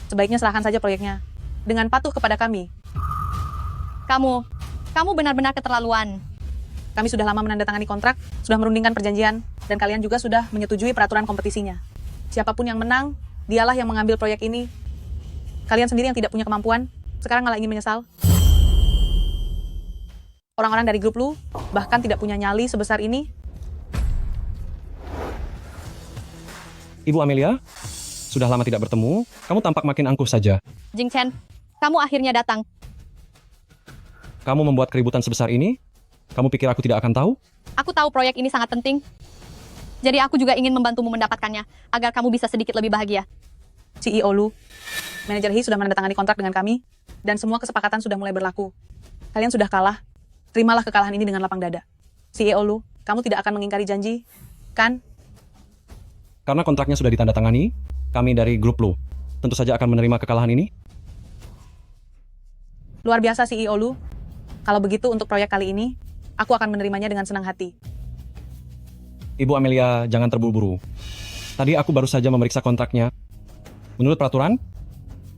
Sebaiknya serahkan saja proyeknya dengan patuh kepada kami. Kamu benar-benar keterlaluan. Kami sudah lama menandatangani kontrak, sudah merundingkan perjanjian, dan kalian juga sudah menyetujui peraturan kompetisinya. Siapapun yang menang, dialah yang mengambil proyek ini. Kalian sendiri yang tidak punya kemampuan, sekarang malah ingin menyesal. Orang-orang dari grup Lu bahkan tidak punya nyali sebesar ini. Ibu Amelia, sudah lama tidak bertemu, kamu tampak makin angkuh saja. Jing Chen, kamu akhirnya datang. Kamu membuat keributan sebesar ini? Kamu pikir aku tidak akan tahu? Aku tahu proyek ini sangat penting. Jadi aku juga ingin membantumu mendapatkannya, agar kamu bisa sedikit lebih bahagia. CEO Lu, manajer He sudah menandatangani kontrak dengan kami, dan semua kesepakatan sudah mulai berlaku. Kalian sudah kalah, terimalah kekalahan ini dengan lapang dada. CEO Lu, kamu tidak akan mengingkari janji, kan? Karena kontraknya sudah ditandatangani, kami dari grup Lu tentu saja akan menerima kekalahan ini. Luar biasa CEO Lu. Kalau begitu untuk proyek kali ini, aku akan menerimanya dengan senang hati. Ibu Amelia, jangan terburu-buru. Tadi aku baru saja memeriksa kontraknya. Menurut peraturan,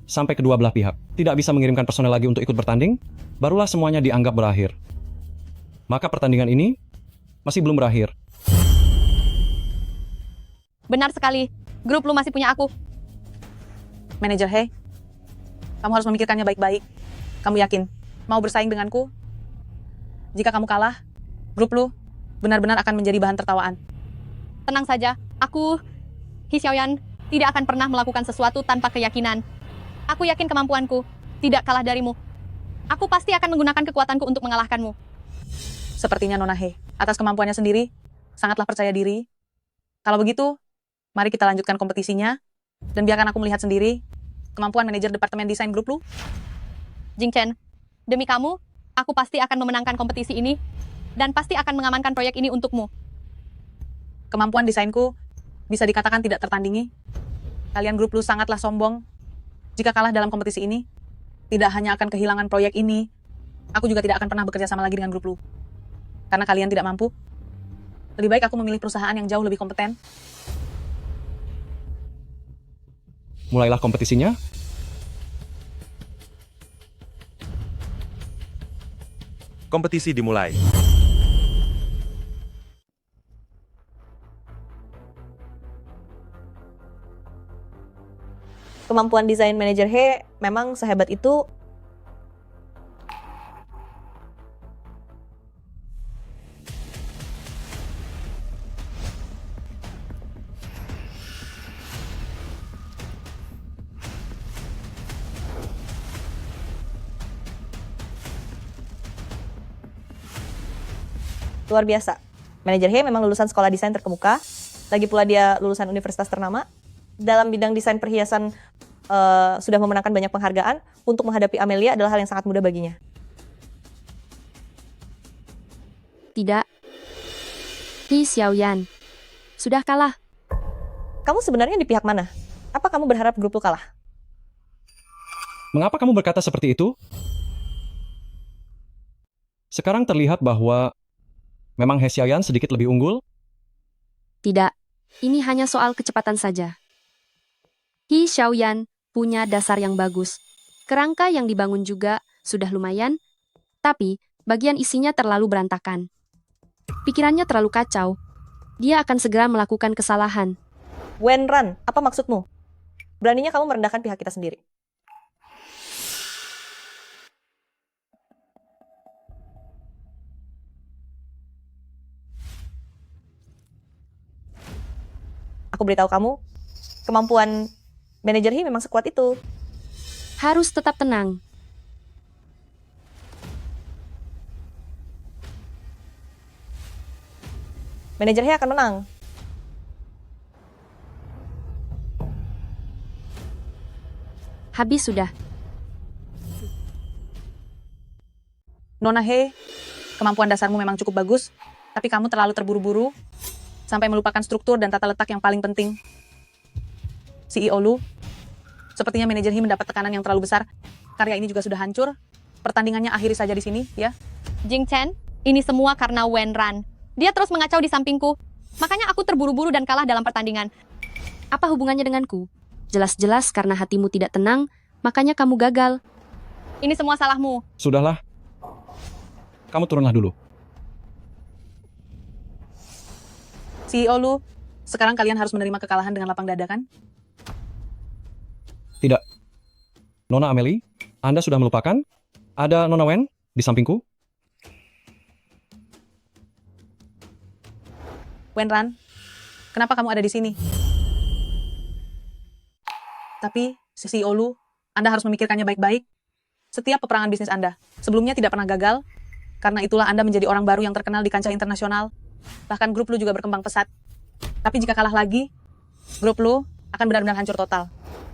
sampai kedua belah pihak tidak bisa mengirimkan personel lagi untuk ikut bertanding, barulah semuanya dianggap berakhir. Maka pertandingan ini masih belum berakhir. Benar sekali, grup Lu masih punya aku. Manajer He, kamu harus memikirkannya baik-baik. Kamu yakin mau bersaing denganku? Jika kamu kalah, grup Lu benar-benar akan menjadi bahan tertawaan. Tenang saja, aku, He Xiaoyan, tidak akan pernah melakukan sesuatu tanpa keyakinan. Aku yakin kemampuanku tidak kalah darimu. Aku pasti akan menggunakan kekuatanku untuk mengalahkanmu. Sepertinya Nona He, atas kemampuannya sendiri, sangatlah percaya diri. Kalau begitu, mari kita lanjutkan kompetisinya, dan biarkan aku melihat sendiri kemampuan manajer Departemen Desain Grup Lu. Jing Chen, demi kamu, aku pasti akan memenangkan kompetisi ini, dan pasti akan mengamankan proyek ini untukmu. Kemampuan desainku bisa dikatakan tidak tertandingi. Kalian Grup Lu sangatlah sombong. Jika kalah dalam kompetisi ini, tidak hanya akan kehilangan proyek ini, aku juga tidak akan pernah bekerja sama lagi dengan Grup Lu. Karena kalian tidak mampu, lebih baik aku memilih perusahaan yang jauh lebih kompeten. Mulailah kompetisinya. Kompetisi dimulai. Kemampuan desain manajer He memang sehebat itu. Luar biasa. Manajer He memang lulusan sekolah desain terkemuka. Lagi pula dia lulusan universitas ternama. Dalam bidang desain perhiasan sudah memenangkan banyak penghargaan. Untuk menghadapi Amelia adalah hal yang sangat mudah baginya. Tidak. Hi Xiaoyan. Sudah kalah. Kamu sebenarnya di pihak mana? Apa kamu berharap grup lu kalah? Mengapa kamu berkata seperti itu? Sekarang terlihat bahwa memang He Xiaoyan sedikit lebih unggul. Tidak. Ini hanya soal kecepatan saja. Hi Xiaoyan punya dasar yang bagus. Kerangka yang dibangun juga sudah lumayan, tapi bagian isinya terlalu berantakan. Pikirannya terlalu kacau. Dia akan segera melakukan kesalahan. Wenran, apa maksudmu? Beraninya kamu merendahkan pihak kita sendiri. Aku beritahu kamu, kemampuan manajer He memang sekuat itu. Harus tetap tenang. Manajer He akan menang. Habis sudah. Nona He, kemampuan dasarmu memang cukup bagus, tapi kamu terlalu terburu-buru, sampai melupakan struktur dan tata letak yang paling penting. CEO Lu, sepertinya manajer He mendapat tekanan yang terlalu besar. Karya ini juga sudah hancur. Pertandingannya akhiri saja di sini, ya. Jing Chen, ini semua karena Wenran. Dia terus mengacau di sampingku. Makanya aku terburu-buru dan kalah dalam pertandingan. Apa hubungannya denganku? Jelas-jelas karena hatimu tidak tenang, makanya kamu gagal. Ini semua salahmu. Sudahlah. Kamu turunlah dulu. CEO Lu, sekarang kalian harus menerima kekalahan dengan lapang dada, kan? Tidak. Nona Amelie, Anda sudah melupakan? Ada Nona Wen di sampingku? Wenran, kenapa kamu ada di sini? Tapi, CEO Lu, Anda harus memikirkannya baik-baik. Setiap peperangan bisnis Anda sebelumnya tidak pernah gagal, karena itulah Anda menjadi orang baru yang terkenal di kancah internasional. Bahkan grup Lu juga berkembang pesat. Tapi jika kalah lagi, grup Lu akan benar-benar hancur total.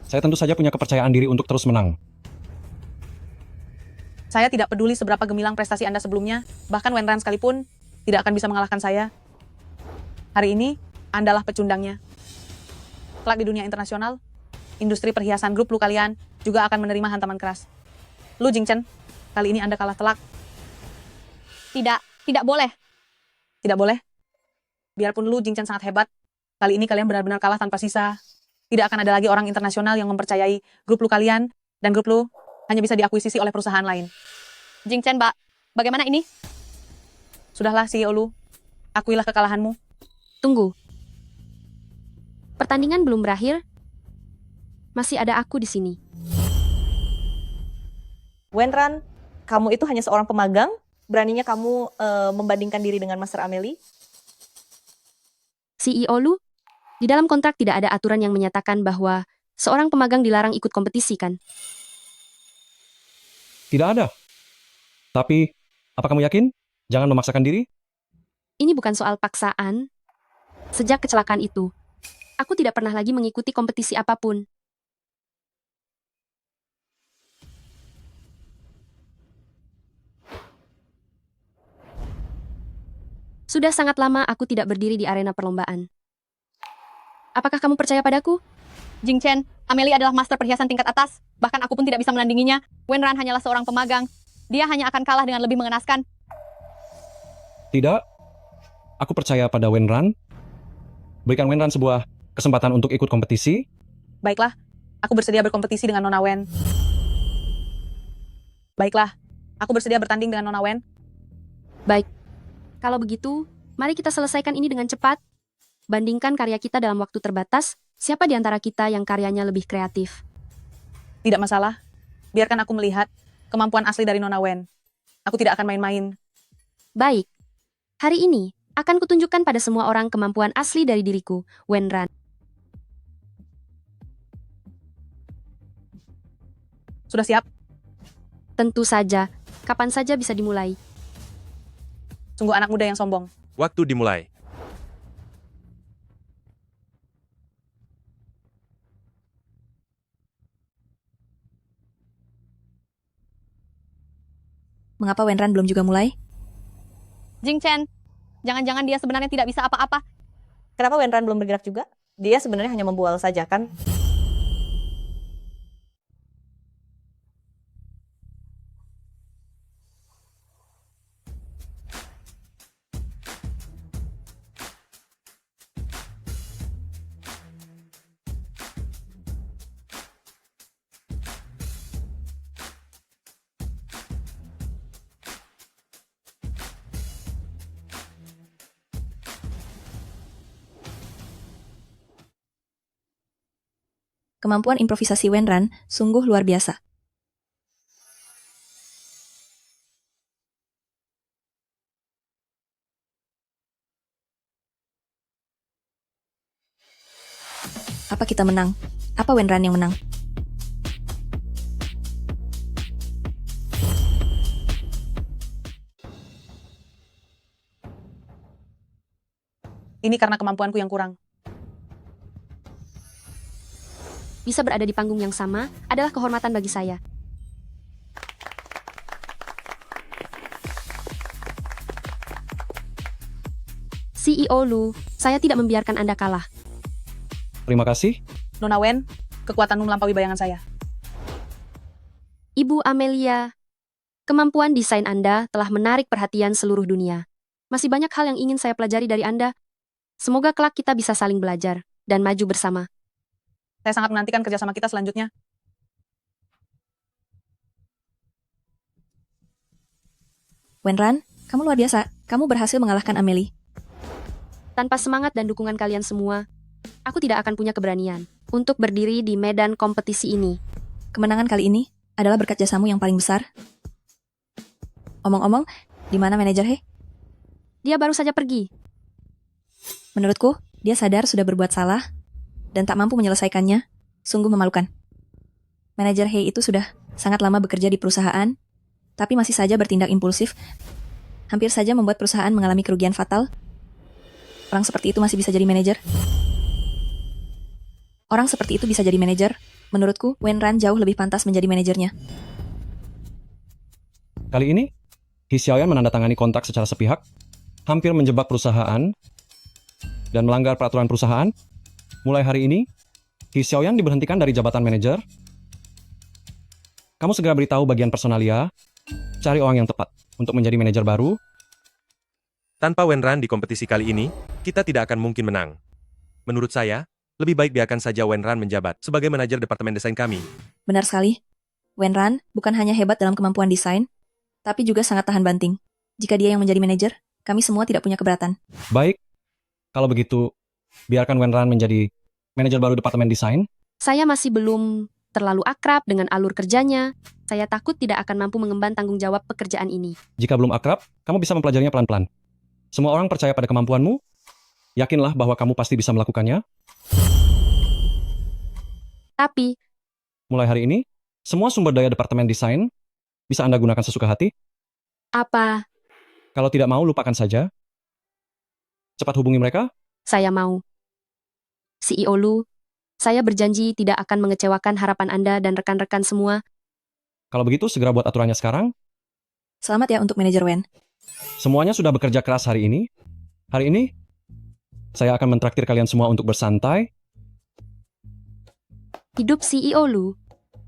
Saya tentu saja punya kepercayaan diri untuk terus menang. Saya tidak peduli seberapa gemilang prestasi Anda sebelumnya, bahkan Wenran sekalipun tidak akan bisa mengalahkan saya. Hari ini, Andalah pecundangnya. Kelak di dunia internasional, industri perhiasan grup Lu kalian juga akan menerima hantaman keras. Lu Jing Chen, kali ini Anda kalah telak. Tidak boleh. Tidak boleh. Biarpun Lu Jing Chen sangat hebat, kali ini kalian benar-benar kalah tanpa sisa. Tidak akan ada lagi orang internasional yang mempercayai grup Lu kalian, dan grup Lu hanya bisa diakuisisi oleh perusahaan lain. Jing Chen, Mbak, bagaimana ini? Sudahlah, CEO Lu. Akuilah kekalahanmu. Tunggu. Pertandingan belum berakhir. Masih ada aku di sini. Wenran, kamu itu hanya seorang pemagang. Beraninya kamu membandingkan diri dengan Master Amelie? CEO Lu, Di dalam kontrak tidak ada aturan yang menyatakan bahwa seorang pemagang dilarang ikut kompetisi, kan? Tidak ada. Tapi, apa kamu yakin? Jangan memaksakan diri? Ini bukan soal paksaan. Sejak kecelakaan itu, aku tidak pernah lagi mengikuti kompetisi apapun. Sudah sangat lama aku tidak berdiri di arena perlombaan. Apakah kamu percaya padaku? Jing Chen, Amelie adalah master perhiasan tingkat atas. Bahkan aku pun tidak bisa menandinginya. Wenran hanyalah seorang pemagang. Dia hanya akan kalah dengan lebih mengenaskan. Tidak. Aku percaya pada Wenran. Berikan Wenran sebuah kesempatan untuk ikut kompetisi. Baiklah, aku bersedia berkompetisi dengan Nona Wen. Baiklah, aku bersedia bertanding dengan Nona Wen. Baik. Kalau begitu, mari kita selesaikan ini dengan cepat. Bandingkan karya kita dalam waktu terbatas, siapa di antara kita yang karyanya lebih kreatif? Tidak masalah. Biarkan aku melihat kemampuan asli dari Nona Wen. Aku tidak akan main-main. Baik. Hari ini, akan kutunjukkan pada semua orang kemampuan asli dari diriku, Wenran. Sudah siap? Tentu saja, kapan saja bisa dimulai. Sungguh anak muda yang sombong. Waktu dimulai. Mengapa Wenran belum juga mulai? Jing Chen, jangan-jangan dia sebenarnya tidak bisa apa-apa. Kenapa Wenran belum bergerak juga? Dia sebenarnya hanya membual saja, kan? Kemampuan improvisasi Wenran sungguh luar biasa. Apa kita menang? Apa Wenran yang menang? Ini karena kemampuanku yang kurang. Bisa berada di panggung yang sama adalah kehormatan bagi saya. CEO Lu, saya tidak membiarkan Anda kalah. Terima kasih. Nona Wen, kekuatanmu melampaui bayangan saya. Ibu Amelia, kemampuan desain Anda telah menarik perhatian seluruh dunia. Masih banyak hal yang ingin saya pelajari dari Anda. Semoga kelak kita bisa saling belajar dan maju bersama. Saya sangat menantikan kerjasama kita selanjutnya. Wenran, kamu luar biasa. Kamu berhasil mengalahkan Amelie. Tanpa semangat dan dukungan kalian semua, aku tidak akan punya keberanian untuk berdiri di medan kompetisi ini. Kemenangan kali ini adalah berkat jasamu yang paling besar. Omong-omong, di mana manajer He? Dia baru saja pergi. Menurutku, dia sadar sudah berbuat salah dan tak mampu menyelesaikannya. Sungguh memalukan. Manajer He itu sudah sangat lama bekerja di perusahaan, tapi masih saja bertindak impulsif, hampir saja membuat perusahaan mengalami kerugian fatal. Orang seperti itu masih bisa jadi manajer? Orang seperti itu bisa jadi manajer? Menurutku, Wenran jauh lebih pantas menjadi manajernya. Kali ini, He Xiaoyan menandatangani kontrak secara sepihak, hampir menjebak perusahaan, dan melanggar peraturan perusahaan. Mulai hari ini, He Xiaoyan diberhentikan dari jabatan manajer. Kamu segera beritahu bagian personalia, cari orang yang tepat untuk menjadi manajer baru. Tanpa Wenran di kompetisi kali ini, kita tidak akan mungkin menang. Menurut saya, lebih baik biarkan saja Wenran menjabat sebagai manajer departemen desain kami. Benar sekali. Wenran bukan hanya hebat dalam kemampuan desain, tapi juga sangat tahan banting. Jika dia yang menjadi manajer, kami semua tidak punya keberatan. Baik, kalau begitu, biarkan Wenran menjadi manajer baru departemen desain. Saya masih belum terlalu akrab dengan alur kerjanya. Saya takut tidak akan mampu mengemban tanggung jawab pekerjaan ini. Jika belum akrab, kamu bisa mempelajarinya pelan-pelan. Semua orang percaya pada kemampuanmu. Yakinlah bahwa kamu pasti bisa melakukannya. Tapi, Mulai hari ini, semua sumber daya Departemen Desain bisa Anda gunakan sesuka hati. apa Kalau tidak mau, lupakan saja. Cepat hubungi mereka. saya mau? CEO Lu, saya berjanji tidak akan mengecewakan harapan Anda dan rekan-rekan semua. Kalau begitu, segera buat aturannya sekarang. Selamat ya untuk manajer Wen. Semuanya sudah bekerja keras hari ini. Hari ini, saya akan mentraktir kalian semua untuk bersantai. Hidup CEO Lu.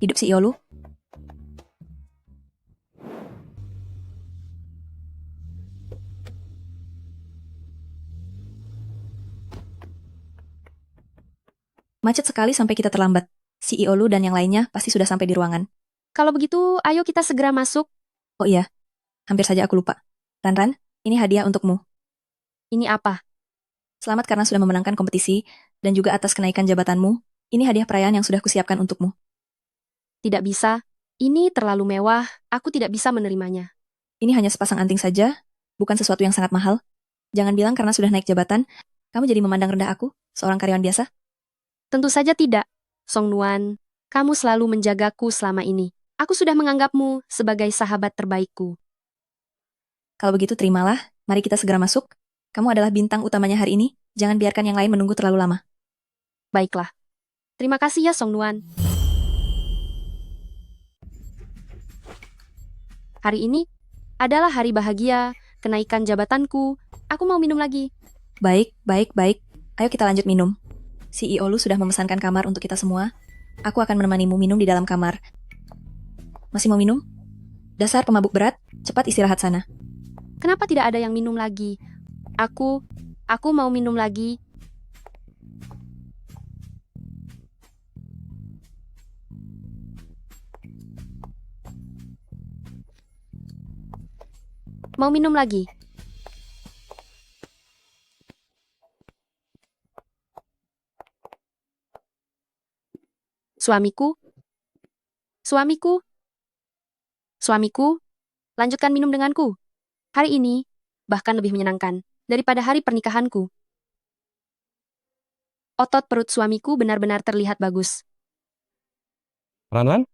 Hidup CEO Lu. Macet sekali sampai kita terlambat. CEO Lu dan yang lainnya pasti sudah sampai di ruangan. Kalau begitu, ayo kita segera masuk. Oh iya, hampir saja aku lupa. Ran, ini hadiah untukmu. Ini apa? Selamat karena sudah memenangkan kompetisi, dan juga atas kenaikan jabatanmu. Ini hadiah perayaan yang sudah kusiapkan untukmu. Tidak bisa. Ini terlalu mewah. Aku tidak bisa menerimanya. Ini hanya sepasang anting saja, bukan sesuatu yang sangat mahal. Jangan bilang karena sudah naik jabatan, kamu jadi memandang rendah aku, seorang karyawan biasa. Tentu saja tidak. Song Nuan, kamu selalu menjagaku selama ini. Aku sudah menganggapmu sebagai sahabat terbaikku. Kalau begitu terimalah, mari kita segera masuk. Kamu adalah bintang utamanya hari ini, jangan biarkan yang lain menunggu terlalu lama. Baiklah. Terima kasih ya Song Nuan. Hari ini adalah hari bahagia, kenaikan jabatanku. Aku mau minum lagi. Baik. Ayo kita lanjut minum. CEO Lu sudah memesankan kamar untuk kita semua. Aku akan menemanimu minum di dalam kamar. Masih mau minum? Dasar pemabuk berat, cepat istirahat sana. Kenapa tidak ada yang minum lagi? Aku mau minum lagi. Mau minum lagi? Suamiku? Suamiku, lanjutkan minum denganku. Hari ini, bahkan lebih menyenangkan daripada hari pernikahanku. Otot perut suamiku benar-benar terlihat bagus. Ran?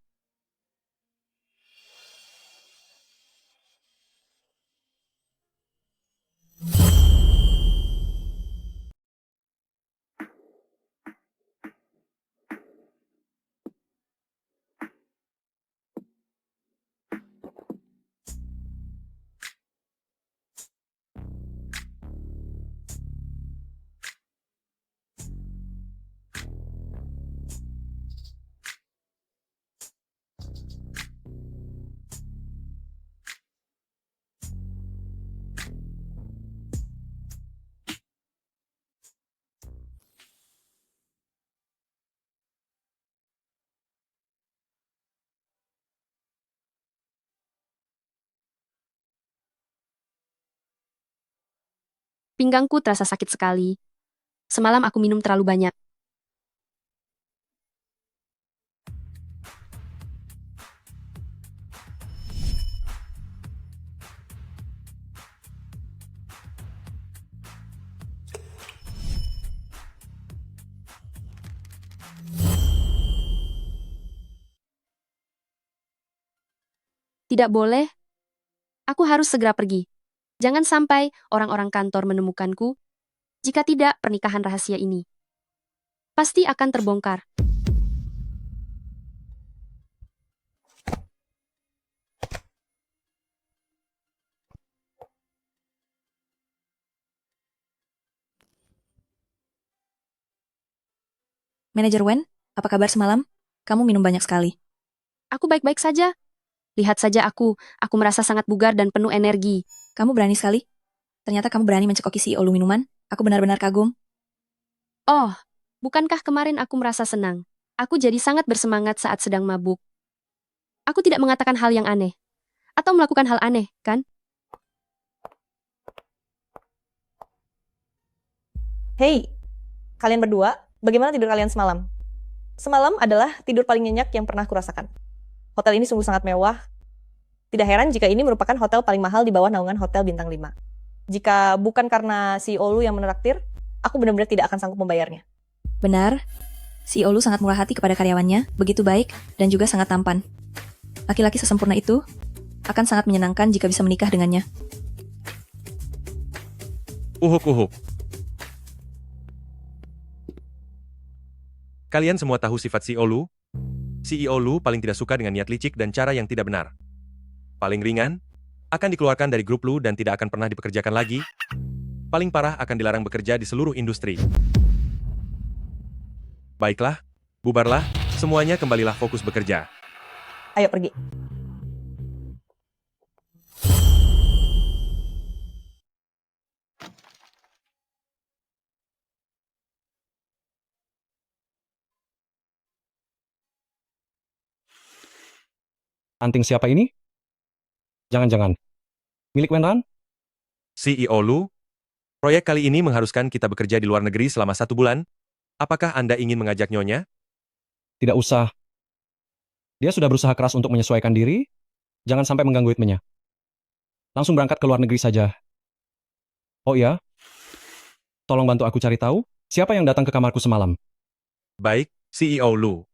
Pinggangku terasa sakit sekali. Semalam aku minum terlalu banyak. Tidak boleh. Aku harus segera pergi. Jangan sampai orang-orang kantor menemukanku. Jika tidak, pernikahan rahasia ini pasti akan terbongkar. Manajer Wen, apa kabar semalam? Kamu minum banyak sekali. Aku baik-baik saja. Lihat saja aku merasa sangat bugar dan penuh energi. Kamu berani sekali. Ternyata kamu berani mencekoki CEO Lu minuman. Aku benar-benar kagum. Oh, bukankah kemarin aku merasa senang? Aku jadi sangat bersemangat saat sedang mabuk. Aku tidak mengatakan hal yang aneh. Atau melakukan hal aneh, kan? Hey, kalian berdua, bagaimana tidur kalian semalam? Semalam adalah tidur paling nyenyak yang pernah kurasakan. Hotel ini sungguh sangat mewah. Tidak heran jika ini merupakan hotel paling mahal di bawah naungan hotel bintang 5. Jika bukan karena CEO Lu yang menraktir, aku benar-benar tidak akan sanggup membayarnya. Benar, CEO Lu sangat murah hati kepada karyawannya, begitu baik, dan juga sangat tampan. Laki-laki sesempurna itu akan sangat menyenangkan jika bisa menikah dengannya. Uhuk-uhuk. Kalian semua tahu sifat CEO Lu? CEO Lu paling tidak suka dengan niat licik dan cara yang tidak benar. Paling ringan, akan dikeluarkan dari grup Lu dan tidak akan pernah dipekerjakan lagi. Paling parah akan dilarang bekerja di seluruh industri. Baiklah, bubarlah, semuanya kembalilah fokus bekerja. Ayo pergi. Anting siapa ini? Jangan-jangan. Milik Wenran? CEO Lu, proyek kali ini mengharuskan kita bekerja di luar negeri selama 1 bulan. Apakah Anda ingin mengajak Nyonya? Tidak usah. Dia sudah berusaha keras untuk menyesuaikan diri. Jangan sampai mengganggu ritmenya. Langsung berangkat ke luar negeri saja. Oh iya? Tolong bantu aku cari tahu, siapa yang datang ke kamarku semalam. Baik, CEO Lu.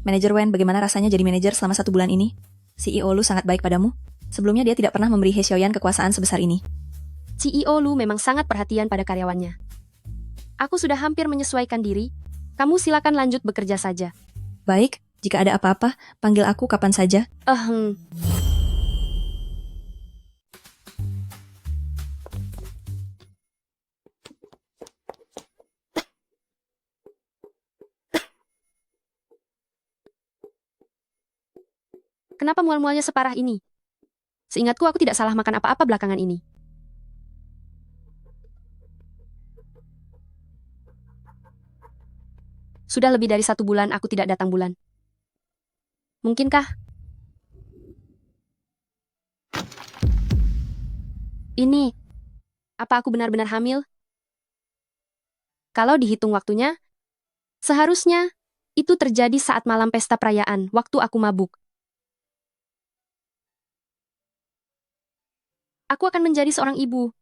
Manajer Wen, bagaimana rasanya jadi manajer selama 1 bulan ini? CEO Lu sangat baik padamu. Sebelumnya dia tidak pernah memberi He Xiaoyan kekuasaan sebesar ini. CEO Lu memang sangat perhatian pada karyawannya. Aku sudah hampir menyesuaikan diri. Kamu silakan lanjut bekerja saja. Baik, jika ada apa-apa, panggil aku kapan saja. Kenapa mual-mualnya separah ini? Seingatku aku tidak salah makan apa-apa belakangan ini. Sudah lebih dari 1 bulan aku tidak datang bulan. Mungkinkah? Ini, apa aku benar-benar hamil? Kalau dihitung waktunya, seharusnya itu terjadi saat malam pesta perayaan, waktu aku mabuk. Aku akan menjadi seorang ibu.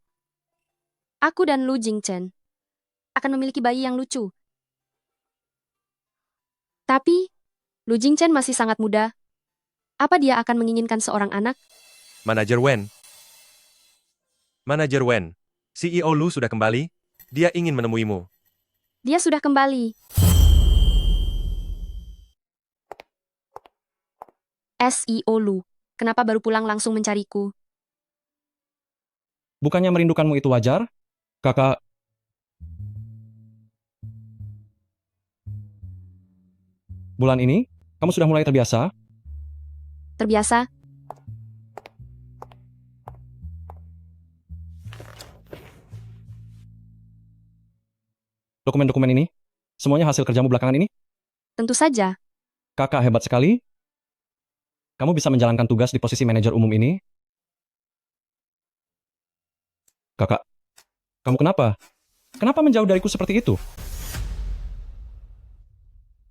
Aku dan Lu Jingchen akan memiliki bayi yang lucu. Tapi, Lu Jingchen masih sangat muda. Apa dia akan menginginkan seorang anak? Manajer Wen. Manajer Wen, CEO Lu sudah kembali. Dia ingin menemuimu. Dia sudah kembali. SEO Lu, kenapa baru pulang langsung mencariku? Bukannya merindukanmu itu wajar? Kakak... Bulan ini, kamu sudah mulai terbiasa? Terbiasa? Dokumen-dokumen ini? Semuanya hasil kerjamu belakangan ini? Tentu saja. Kakak hebat sekali. Kamu bisa menjalankan tugas di posisi manajer umum ini? Kakak, kamu kenapa? Kenapa menjauh dariku seperti itu?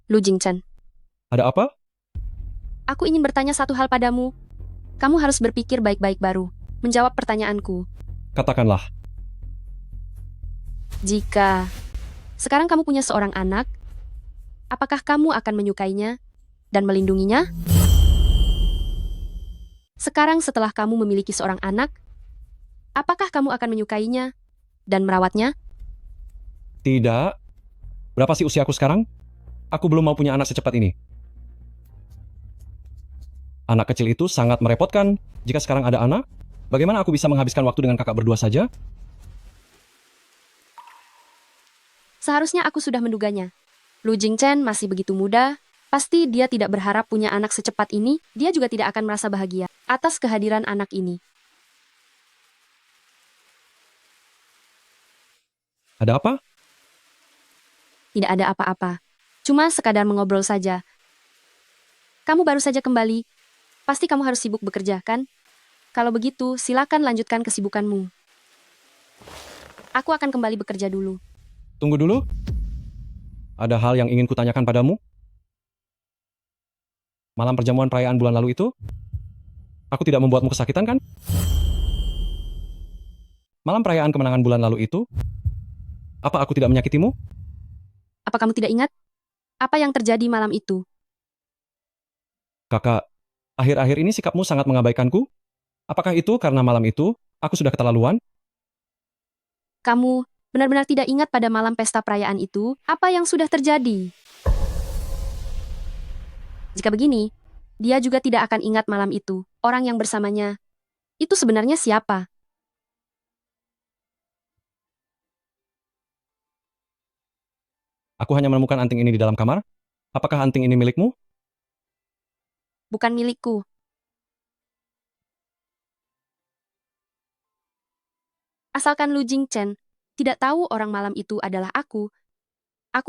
Lu Jingchen, Ada apa? aku ingin bertanya satu hal padamu. Kamu harus berpikir baik-baik baru. Menjawab pertanyaanku. Katakanlah. Jika sekarang kamu punya seorang anak, apakah kamu akan menyukainya dan melindunginya? Sekarang setelah kamu memiliki seorang anak, apakah kamu akan menyukainya dan merawatnya? Tidak. Berapa sih usiaku sekarang? Aku belum mau punya anak secepat ini. Anak kecil itu sangat merepotkan. Jika sekarang ada anak, bagaimana aku bisa menghabiskan waktu dengan kakak berdua saja? Seharusnya aku sudah menduganya. Lu Jingchen masih begitu muda, pasti dia tidak berharap punya anak secepat ini, dia juga tidak akan merasa bahagia atas kehadiran anak ini. Ada apa? Tidak ada apa-apa. Cuma sekadar mengobrol saja. Kamu baru saja kembali. Pasti kamu harus sibuk bekerja, kan? Kalau begitu, silakan lanjutkan kesibukanmu. Aku akan kembali bekerja dulu. Tunggu dulu. Ada hal yang ingin kutanyakan padamu? Malam perjamuan perayaan bulan lalu itu, Aku tidak membuatmu kesakitan kan? Malam perayaan kemenangan bulan lalu itu, apa aku tidak menyakitimu? Apa kamu tidak ingat? Apa yang terjadi malam itu? Kakak, akhir-akhir ini sikapmu sangat mengabaikanku. Apakah itu karena malam itu aku sudah keterlaluan? Kamu benar-benar tidak ingat pada malam pesta perayaan itu apa yang sudah terjadi? Jika begini, dia juga tidak akan ingat malam itu. Orang yang bersamanya itu sebenarnya siapa? Aku hanya menemukan anting ini di dalam kamar. Apakah anting ini milikmu? Bukan milikku. Asalkan Lu Jingchen tidak tahu orang malam itu adalah aku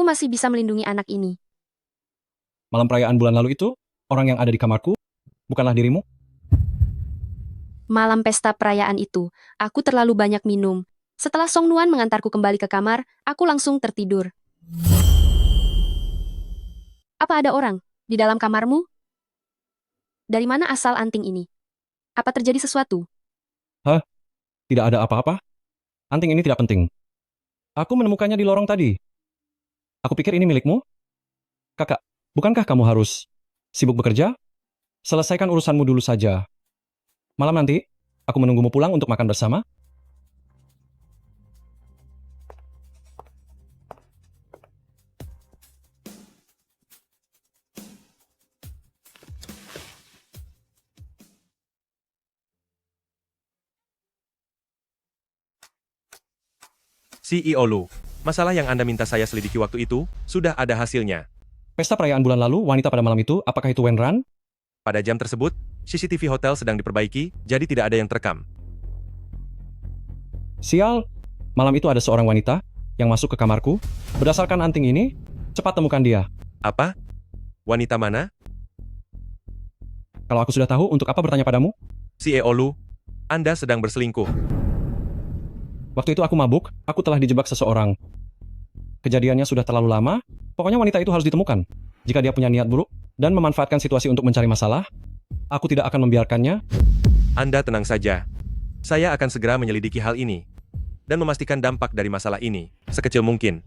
masih bisa melindungi anak ini. Malam perayaan bulan lalu itu, orang yang ada di kamarku, bukanlah dirimu? Malam pesta perayaan itu, aku terlalu banyak minum. Setelah Song Nuan mengantarku kembali ke kamar, aku langsung tertidur. Apa ada orang di dalam kamarmu? Dari mana asal anting ini? Apa terjadi sesuatu? Tidak ada apa-apa. Anting ini tidak penting. Aku menemukannya di lorong tadi. Aku pikir ini milikmu. Kakak, bukankah kamu harus sibuk bekerja? Selesaikan urusanmu dulu saja. Malam nanti, aku menunggumu pulang untuk makan bersama. CEO Lu, masalah yang Anda minta saya selidiki waktu itu, sudah ada hasilnya. Pesta perayaan bulan lalu, wanita pada malam itu, apakah itu Wenran? Pada jam tersebut, CCTV hotel sedang diperbaiki, jadi tidak ada yang terekam. Sial, malam itu ada seorang wanita yang masuk ke kamarku. Berdasarkan anting ini, cepat temukan dia. Apa? Wanita mana? Kalau aku sudah tahu, untuk apa bertanya padamu? CEO Lu, Anda sedang berselingkuh. Waktu itu aku mabuk, aku telah dijebak seseorang. Kejadiannya sudah terlalu lama, pokoknya wanita itu harus ditemukan. Jika dia punya niat buruk dan memanfaatkan situasi untuk mencari masalah, aku tidak akan membiarkannya. Anda tenang saja. Saya akan segera menyelidiki hal ini dan memastikan dampak dari masalah ini sekecil mungkin.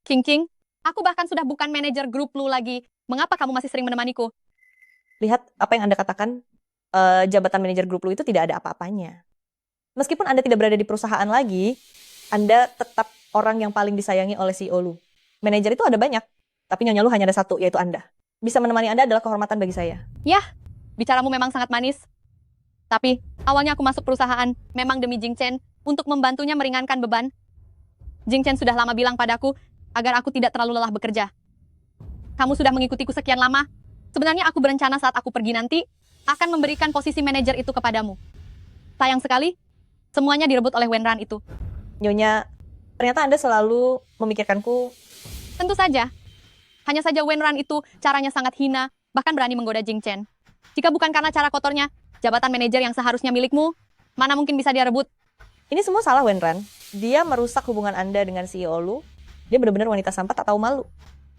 King, aku bahkan sudah bukan manajer grup Lu lagi. Mengapa kamu masih sering menemaniku? Lihat apa yang Anda katakan, jabatan manajer grup Lu itu tidak ada apa-apanya. Meskipun Anda tidak berada di perusahaan lagi, Anda tetap orang yang paling disayangi oleh CEO Lu. Manajer itu ada banyak, tapi Nyonya Lu hanya ada satu, yaitu Anda. Bisa menemani Anda adalah kehormatan bagi saya. Bicaramu memang sangat manis. Tapi, awalnya aku masuk perusahaan memang demi Jing Chen untuk membantunya meringankan beban. Jing Chen sudah lama bilang padaku agar aku tidak terlalu lelah bekerja. Kamu sudah mengikutiku sekian lama. Sebenarnya aku berencana saat aku pergi nanti akan memberikan posisi manajer itu kepadamu. Sayang sekali, semuanya direbut oleh Wenran itu. Nyonya, ternyata Anda selalu memikirkanku. Tentu saja. Hanya saja Wenran itu caranya sangat hina, bahkan berani menggoda Jing Chen. Jika bukan karena cara kotornya, jabatan manajer yang seharusnya milikmu, mana mungkin bisa dia rebut? Ini semua salah Wenran. Dia merusak hubungan Anda dengan CEO Lu. Dia benar-benar wanita sampah tak tahu malu.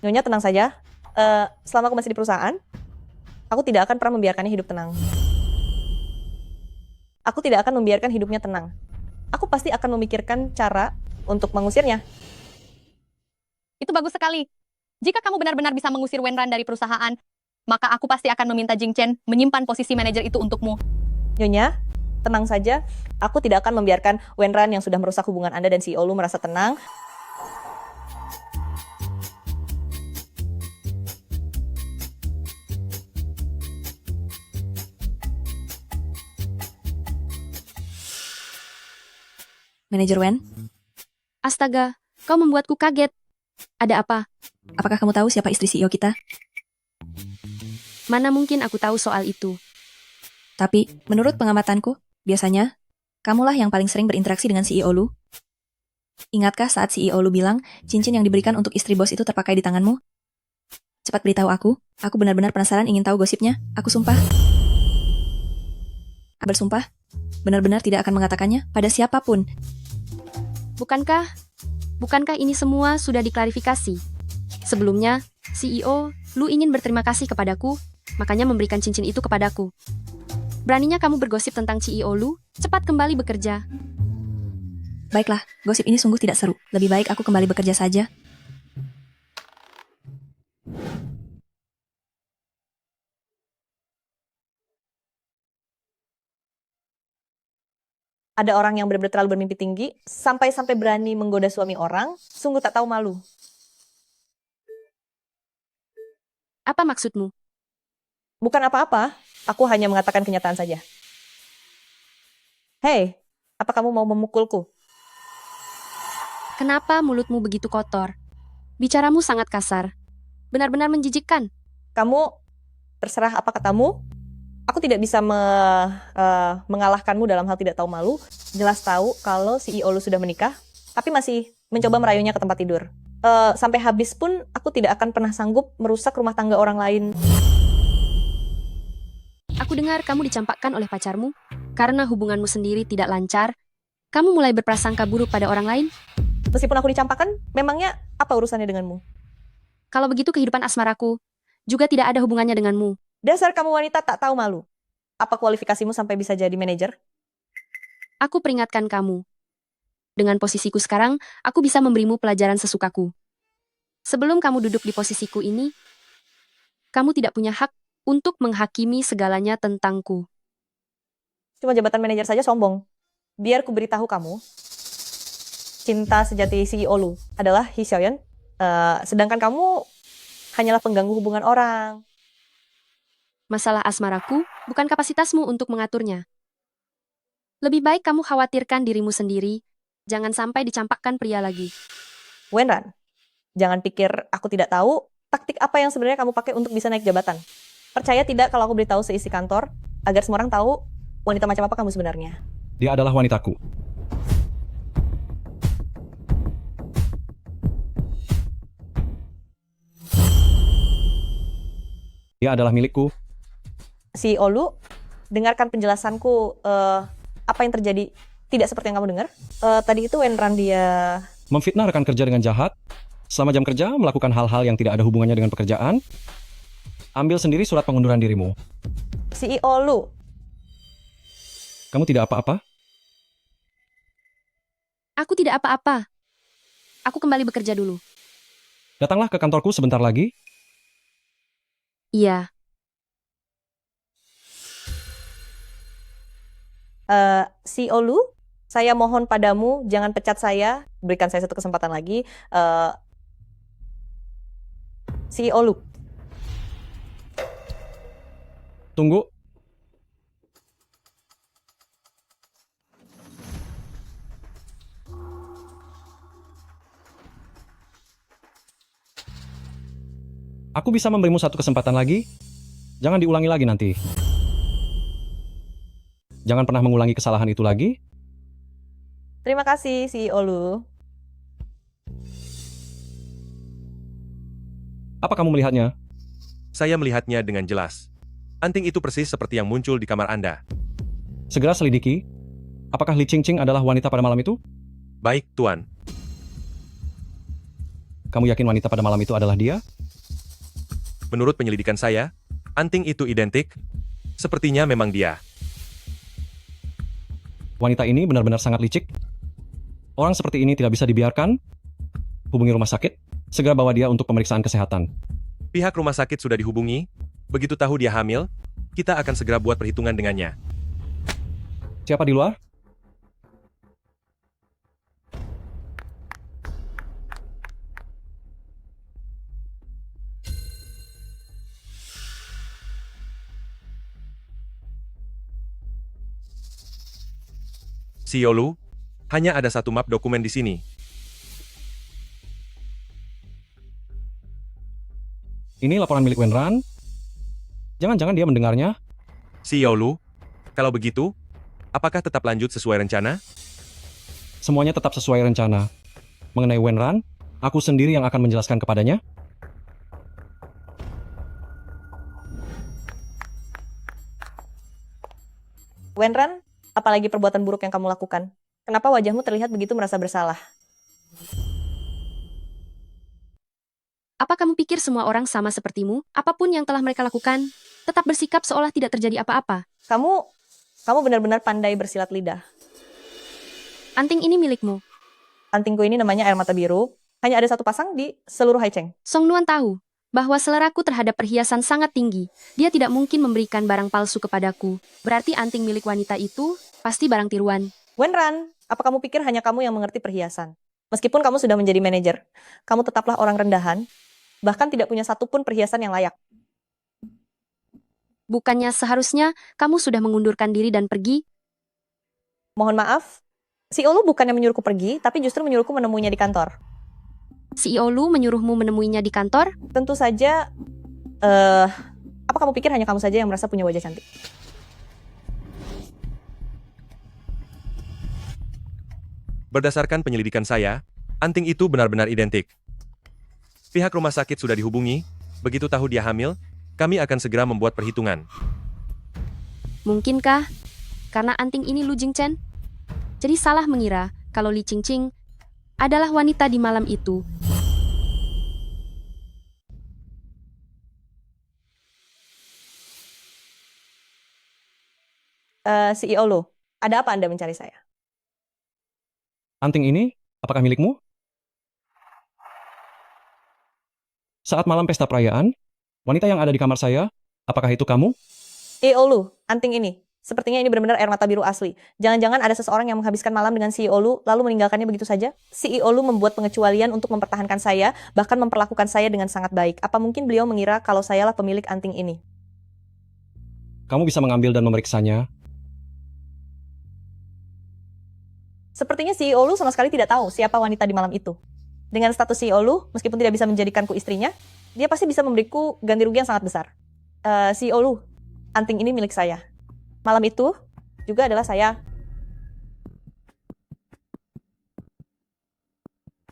Nyonya tenang saja. Selama aku masih di perusahaan, aku tidak akan pernah membiarkannya hidup tenang. Aku tidak akan membiarkan hidupnya tenang. Aku pasti akan memikirkan cara untuk mengusirnya. Itu bagus sekali. Jika kamu benar-benar bisa mengusir Wenran dari perusahaan, maka aku pasti akan meminta Jing Chen menyimpan posisi manajer itu untukmu. Nyonya, tenang saja. Aku tidak akan membiarkan Wenran yang sudah merusak hubungan Anda dan CEO Lu merasa tenang. Manajer Wen, Astaga, kau membuatku kaget. Ada apa? apakah kamu tahu siapa istri CEO kita? Mana mungkin aku tahu soal itu. Tapi, menurut pengamatanku, biasanya, kamulah yang paling sering berinteraksi dengan CEO Lu. Ingatkah saat CEO Lu bilang, cincin yang diberikan untuk istri bos itu terpakai di tanganmu? Cepat beritahu aku benar-benar penasaran ingin tahu gosipnya, aku sumpah. Bersumpah, benar-benar tidak akan mengatakannya pada siapapun. Bukankah ini semua sudah diklarifikasi? Sebelumnya, CEO Lu ingin berterima kasih kepadaku makanya memberikan cincin itu kepadaku. Beraninya kamu bergosip tentang CEO Lu? Cepat kembali bekerja. Baiklah, gosip ini sungguh tidak seru. Lebih baik aku kembali bekerja saja. Ada orang yang benar-benar terlalu bermimpi tinggi, sampai-sampai berani menggoda suami orang, sungguh tak tahu malu. Apa maksudmu? Bukan apa-apa, aku hanya mengatakan kenyataan saja. Hei, apa kamu mau memukulku? Kenapa mulutmu begitu kotor? Bicaramu sangat kasar. Benar-benar menjijikkan. Kamu, terserah apa katamu, aku tidak bisa mengalahkanmu dalam hal tidak tahu malu. Jelas tahu kalau CEO lu sudah menikah, tapi masih mencoba merayunya ke tempat tidur. Sampai habis pun aku tidak akan pernah sanggup merusak rumah tangga orang lain. Aku dengar kamu dicampakkan oleh pacarmu. Karena hubunganmu sendiri tidak lancar, kamu mulai berprasangka buruk pada orang lain. Meskipun aku dicampakkan, memangnya apa urusannya denganmu? Kalau begitu kehidupan asmaraku juga tidak ada hubungannya denganmu. Dasar kamu wanita tak tahu malu. Apa kualifikasimu sampai bisa jadi manajer? Aku peringatkan kamu. Dengan posisiku sekarang, aku bisa memberimu pelajaran sesukaku. Sebelum kamu duduk di posisiku ini, kamu tidak punya hak untuk menghakimi segalanya tentangku. Cuma jabatan manajer saja sombong. Biar ku beritahu kamu, cinta sejati CEO lu adalah Hee Xiaoyan, sedangkan kamu hanyalah pengganggu hubungan orang. Masalah asmaraku bukan kapasitasmu untuk mengaturnya. Lebih baik kamu khawatirkan dirimu sendiri, jangan sampai dicampakkan pria lagi. Wenran, jangan pikir aku tidak tahu taktik apa yang sebenarnya kamu pakai untuk bisa naik jabatan. Percaya tidak kalau aku beritahu seisi kantor, agar semua orang tahu wanita macam apa kamu sebenarnya. Dia adalah wanitaku. Dia adalah milikku. CEO lu, dengarkan penjelasanku, apa yang terjadi tidak seperti yang kamu dengar. Tadi itu Wenran dia... Memfitnah rekan kerja dengan jahat. Selama jam kerja, melakukan hal-hal yang tidak ada hubungannya dengan pekerjaan. Ambil sendiri surat pengunduran dirimu. CEO lu, Kamu tidak apa-apa? Aku tidak apa-apa. Aku kembali bekerja dulu. Datanglah ke kantorku sebentar lagi. Iya, CEO lu, saya mohon padamu jangan pecat saya, berikan saya satu kesempatan lagi. CEO lu, Tunggu. Aku bisa memberimu satu kesempatan lagi. Jangan diulangi lagi nanti. Jangan pernah mengulangi kesalahan itu lagi. terima kasih CEO lu. Apa kamu melihatnya? Saya melihatnya dengan jelas. Anting itu persis seperti yang muncul di kamar Anda. Segera selidiki. Apakah Li Qingqing adalah wanita pada malam itu? Baik, Tuan. Kamu yakin wanita pada malam itu adalah dia? Menurut penyelidikan saya, anting itu identik. Sepertinya memang dia. Wanita ini benar-benar sangat licik. Orang seperti ini tidak bisa dibiarkan. Hubungi rumah sakit. Segera bawa dia untuk pemeriksaan kesehatan. Pihak rumah sakit sudah dihubungi. Begitu tahu dia hamil, kita akan segera buat perhitungan dengannya. Siapa di luar? CEO Lu, hanya ada satu map dokumen di sini. Ini laporan milik Wenran. Jangan-jangan dia mendengarnya. CEO Lu, kalau begitu, apakah tetap lanjut sesuai rencana? Semuanya tetap sesuai rencana. Mengenai Wenran, aku sendiri yang akan menjelaskan kepadanya. Wenran, apalagi perbuatan buruk yang kamu lakukan? Kenapa wajahmu terlihat begitu merasa bersalah? apa kamu pikir semua orang sama sepertimu? Apapun yang telah mereka lakukan, tetap bersikap seolah tidak terjadi apa-apa. Kamu benar-benar pandai bersilat lidah. Anting ini milikmu. Antingku ini namanya air mata biru. Hanya ada satu pasang di seluruh Haicheng. Song Nuan tahu bahwa seleraku terhadap perhiasan sangat tinggi. Dia tidak mungkin memberikan barang palsu kepadaku. Berarti anting milik wanita itu pasti barang tiruan. Wenran, apa kamu pikir hanya kamu yang mengerti perhiasan? Meskipun kamu sudah menjadi manajer, kamu tetaplah orang rendahan, bahkan tidak punya satupun perhiasan yang layak. Bukannya seharusnya kamu sudah mengundurkan diri dan pergi? Mohon maaf, CEO Lu bukannya menyuruhku pergi, tapi justru menyuruhku menemuinya di kantor. CEO Lu menyuruhmu menemuinya di kantor? Tentu saja, apa kamu pikir hanya kamu saja yang merasa punya wajah cantik? Berdasarkan penyelidikan saya, anting itu benar-benar identik. Pihak rumah sakit sudah dihubungi, begitu tahu dia hamil, kami akan segera membuat perhitungan. Mungkinkah? Karena anting ini Lu Jingchen? Jadi salah mengira kalau Li Qingqing adalah wanita di malam itu. CEO Lu, ada apa Anda mencari saya? Anting ini, apakah milikmu? Saat malam pesta perayaan, wanita yang ada di kamar saya, apakah itu kamu? CEO Lu, anting ini. Sepertinya ini benar-benar air mata biru asli. Jangan-jangan ada seseorang yang menghabiskan malam dengan CEO Lu, lalu meninggalkannya begitu saja? CEO Lu membuat pengecualian untuk mempertahankan saya, bahkan memperlakukan saya dengan sangat baik. Apa mungkin beliau mengira kalau sayalah pemilik anting ini? Kamu bisa mengambil dan memeriksanya. Sepertinya CEO Lu sama sekali tidak tahu siapa wanita di malam itu. Dengan status CEO Lu, meskipun tidak bisa menjadikanku istrinya, dia pasti bisa memberiku ganti rugi yang sangat besar. CEO Lu, anting ini milik saya. Malam itu juga adalah saya.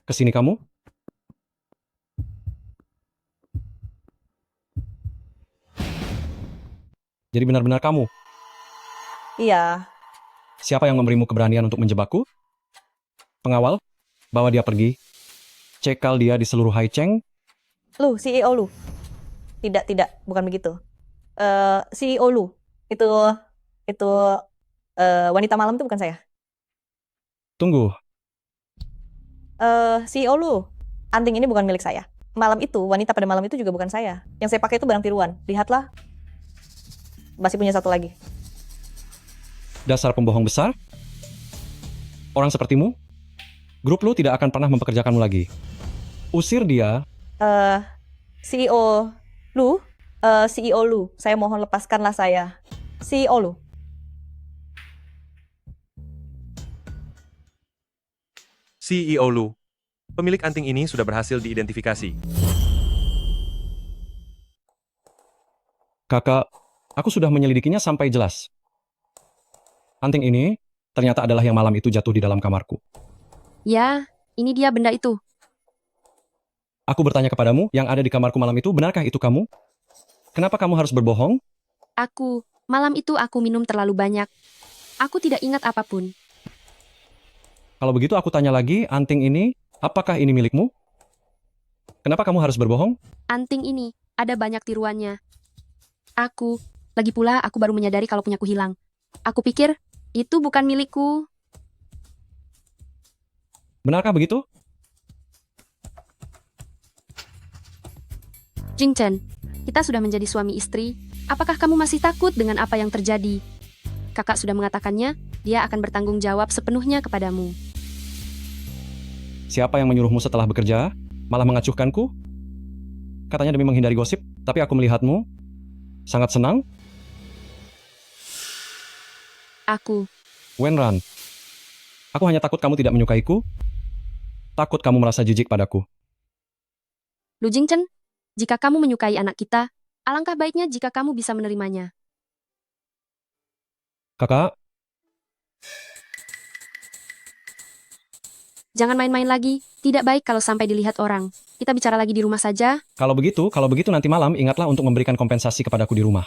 Kesini kamu? Jadi benar-benar kamu? Iya, Siapa yang memberimu keberanian untuk menjebakku? Pengawal? Bawa dia pergi. Cekal dia di seluruh Haicheng. Lu, CEO Lu. Tidak, bukan begitu. CEO Lu, itu wanita malam itu bukan saya. Tunggu, CEO Lu, anting ini bukan milik saya. Malam itu, wanita pada malam itu juga bukan saya. Yang saya pakai itu barang tiruan. Lihatlah. Masih punya satu lagi. dasar pembohong besar. Orang sepertimu, grup lu tidak akan pernah mempekerjakanmu lagi. Usir dia. CEO Lu, CEO Lu, saya mohon lepaskanlah saya. CEO Lu. CEO Lu, pemilik anting ini sudah berhasil diidentifikasi. Kakak, aku sudah menyelidikinya sampai jelas. Anting ini ternyata adalah yang malam itu jatuh di dalam kamarku. Ya, ini dia benda itu. Aku bertanya kepadamu, yang ada di kamarku malam itu, benarkah itu kamu? Kenapa kamu harus berbohong? Malam itu aku minum terlalu banyak. Aku tidak ingat apapun. Kalau begitu aku tanya lagi, anting ini, apakah ini milikmu? Kenapa kamu harus berbohong? Anting ini ada banyak tiruannya. Lagi pula aku baru menyadari kalau punyaku hilang. Aku pikir itu bukan milikku. Benarkah begitu? Jingchen, kita sudah menjadi suami istri. Apakah kamu masih takut dengan apa yang terjadi? Kakak sudah mengatakannya, dia akan bertanggung jawab sepenuhnya kepadamu. Siapa yang menyuruhmu setelah bekerja, malah mengacuhkanku? Katanya demi menghindari gosip, tapi aku melihatmu. Sangat senang. Wenran, aku hanya takut kamu tidak menyukaiku. Takut kamu merasa jijik padaku. Lu Jingchen, jika kamu menyukai anak kita, alangkah baiknya jika kamu bisa menerimanya. Kakak, Jangan main-main lagi, tidak baik kalau sampai dilihat orang. Kita bicara lagi di rumah saja. kalau begitu nanti malam ingatlah untuk memberikan kompensasi kepadaku di rumah.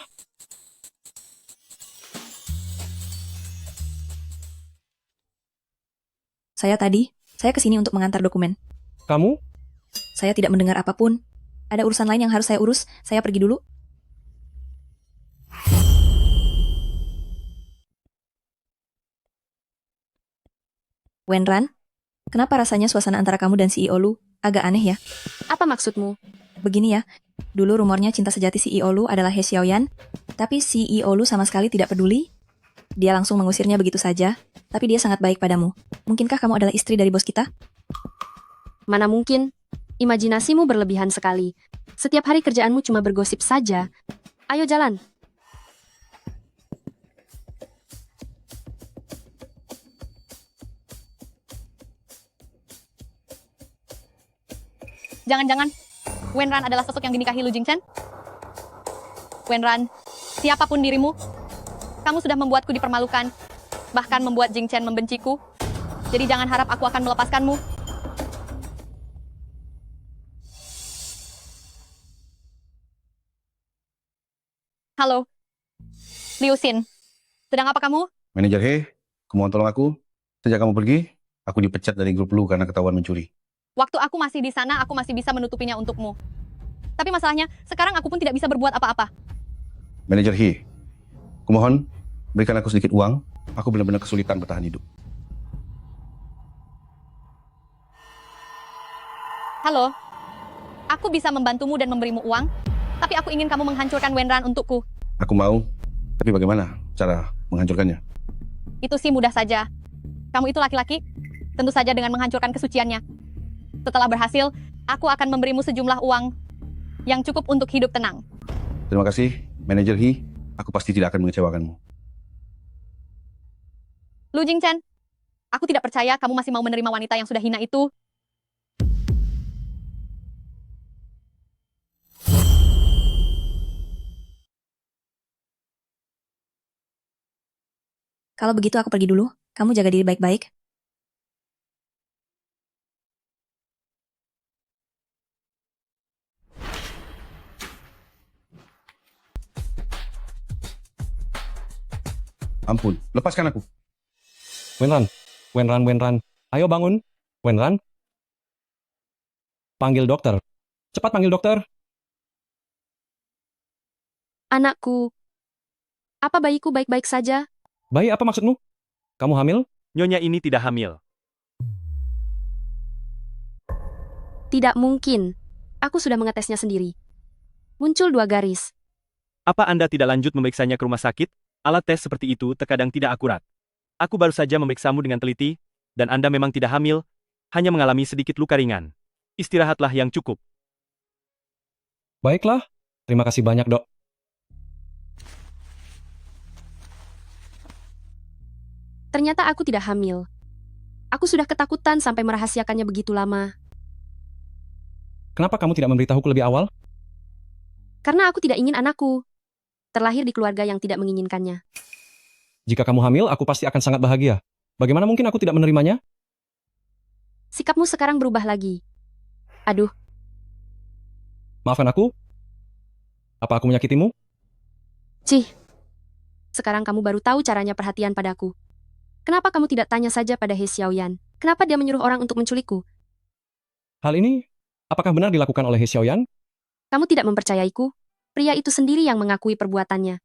Saya kesini untuk mengantar dokumen. Kamu? Saya tidak mendengar apapun. Ada urusan lain yang harus saya urus, saya pergi dulu. Wenran, kenapa rasanya suasana antara kamu dan CEO Lu agak aneh ya? Apa maksudmu? Begini ya, dulu rumornya cinta sejati CEO Lu adalah He Xiaoyan, tapi CEO Lu sama sekali tidak peduli. Dia langsung mengusirnya begitu saja, tapi dia sangat baik padamu. Mungkinkah kamu adalah istri dari bos kita? Mana mungkin? Imajinasimu berlebihan sekali. Setiap hari kerjaanmu cuma bergosip saja. Ayo jalan. Jangan-jangan Wenran adalah sosok yang dinikahi Lu Jingchen? Wenran, siapapun dirimu, kamu sudah membuatku dipermalukan, bahkan membuat Jingchen membenciku. Jadi jangan harap aku akan melepaskanmu. Halo, Liu Xin. Sedang apa kamu? Manajer He, kamu mohon tolong aku. Sejak kamu pergi, aku dipecat dari grup Lu karena ketahuan mencuri. Waktu aku masih di sana, aku masih bisa menutupinya untukmu. Tapi masalahnya, sekarang aku pun tidak bisa berbuat apa-apa. Manajer He, aku mohon berikan aku sedikit uang. Aku benar-benar kesulitan bertahan hidup. Halo, aku bisa membantumu dan memberimu uang, tapi aku ingin kamu menghancurkan Wenran untukku. Aku mau, tapi bagaimana cara menghancurkannya? Itu sih mudah saja. Kamu itu laki-laki, tentu saja dengan menghancurkan kesuciannya. Setelah berhasil, aku akan memberimu sejumlah uang yang cukup untuk hidup tenang. Terima kasih, Manajer He. Aku pasti tidak akan mengecewakanmu. Lu Jingchen, aku tidak percaya kamu masih mau menerima wanita yang sudah hina itu. Kalau begitu aku pergi dulu. Kamu jaga diri baik-baik. Ampun, lepaskan aku. Wenran. Ayo bangun. Wenran. Panggil dokter. Cepat panggil dokter. Anakku, apa bayiku baik-baik saja? Bayi apa maksudmu? Kamu hamil? Nyonya ini tidak hamil. Tidak mungkin. Aku sudah mengetesnya sendiri. Muncul 2 garis. Apa Anda tidak lanjut memeriksanya ke rumah sakit? Alat tes seperti itu terkadang tidak akurat. Aku baru saja memeriksamu dengan teliti, dan Anda memang tidak hamil, hanya mengalami sedikit luka ringan. Istirahatlah yang cukup. Baiklah. Terima kasih banyak, Dok. Ternyata aku tidak hamil. Aku sudah ketakutan sampai merahasiakannya begitu lama. Kenapa kamu tidak memberitahuku lebih awal? Karena aku tidak ingin anakku terlahir di keluarga yang tidak menginginkannya. Jika kamu hamil, aku pasti akan sangat bahagia. Bagaimana mungkin aku tidak menerimanya? Sikapmu sekarang berubah lagi. Aduh, Maafkan aku. Apa aku menyakitimu? Cih. Sekarang kamu baru tahu caranya perhatian padaku. Kenapa kamu tidak tanya saja pada He Xiaoyan? Kenapa dia menyuruh orang untuk menculikku? Hal ini, apakah benar dilakukan oleh He Xiaoyan? Kamu tidak mempercayaiku? Pria itu sendiri yang mengakui perbuatannya.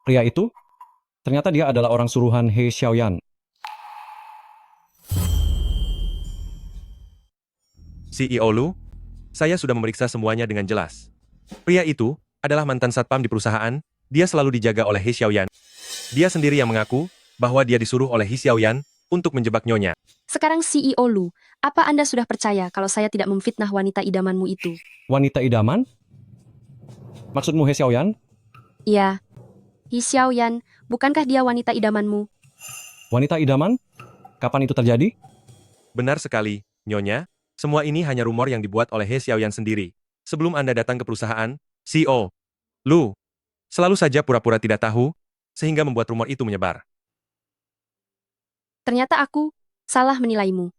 Pria itu? Ternyata dia adalah orang suruhan He Xiaoyan. CEO Lu, saya sudah memeriksa semuanya dengan jelas. Pria itu adalah mantan satpam di perusahaan, dia selalu dijaga oleh He Xiaoyan. Dia sendiri yang mengaku bahwa dia disuruh oleh He Xiaoyan untuk menjebak Nyonya. Sekarang CEO Lu, apa Anda sudah percaya kalau saya tidak memfitnah wanita idamanmu itu? Wanita idaman? Maksudmu He Xiaoyan? Iya. He Xiaoyan, bukankah dia wanita idamanmu? Wanita idaman? Kapan itu terjadi? Benar sekali, Nyonya. Semua ini hanya rumor yang dibuat oleh He Xiaoyan sendiri. Sebelum Anda datang ke perusahaan, CEO Lu selalu saja pura-pura tidak tahu, sehingga membuat rumor itu menyebar. Ternyata aku salah menilaimu.